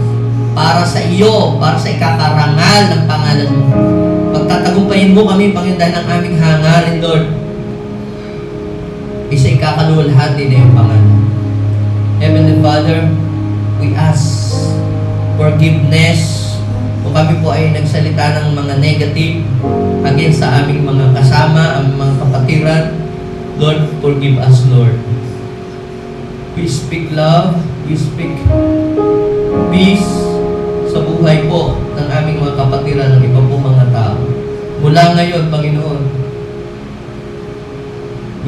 para sa iyo, para sa ikakarangal ng pangalan mo. Pagtatagumpayin mo kami, Panginoon, dahil ang aming hangarin, Lord, isa ikakaluwalhati na yung pangalan. Heavenly Father, we ask forgiveness kung kami po ay nagsalita ng mga negative against sa aming mga kasama, aming mga kapatiran. Lord, forgive us, Lord. We speak love, we speak peace sa buhay po ng aming mga kapatiran ng iba po mga tao. Mula ngayon, Panginoon,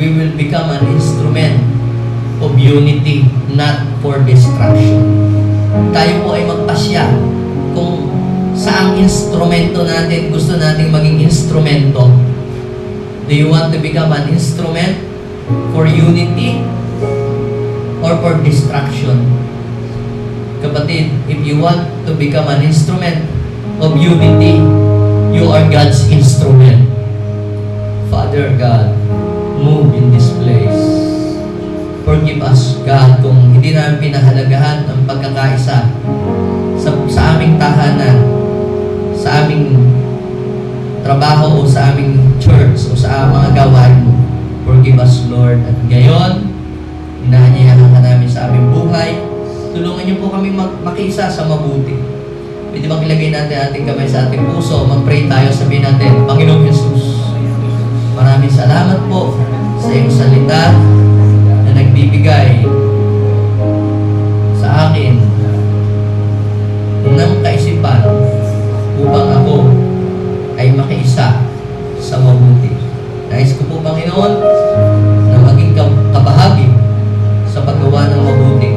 we will become an instrument of unity, not for destruction. Tayo po ay magpasya kung saang instrumento natin gusto nating maging instrumento. Do you want to become an instrument for unity or for destruction? Kapatid, if you want to become an instrument of unity, you are God's instrument Father God, move in this place. Forgive us, God, kung hindi namin pinahalagahan ang pagkakaisa sa aming tahanan, sa aming trabaho o sa aming church o sa mga gawain mo. Forgive us, Lord. At ngayon, inaanyayahan ka namin sa aming buhay. Tulungan niyo po kami makiisa sa mabuti. Pwede bang ilagay natin ating kamay sa ating puso, mag-pray tayo, sabihin natin, Panginoong Jesus, maraming salamat po sa iyong salita na nagbibigay sa akin ng kaisipan upang ako ay makiisa sa mabuti. Nais ko po, Panginoon, na maging kabahagi sa paggawa ng mabuti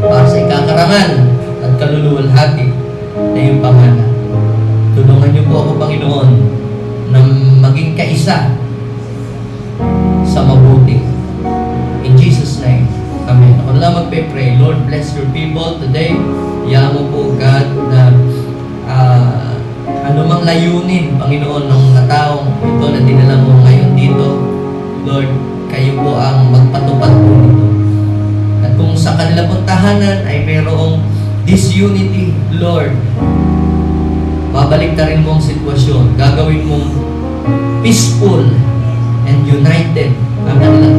para sa ikakarangan at kaluluwalhati na iyong pangalan. Tulungan niyo po ako, Panginoon, na maging kaisa sa mabuti. In Jesus' name, Amen. Ako na lang magpe-pray. Lord, bless your people today. Iyaan mo po, God, na anumang layunin, Panginoon, ng taong ito na dinala mo ngayon dito, Lord, kayo po ang magpatupad po nito. At kung sa kanila pong tahanan ay mayroong disunity, Lord, babalik na rin mo ang sitwasyon. Gagawin mong peaceful and united ang kanilang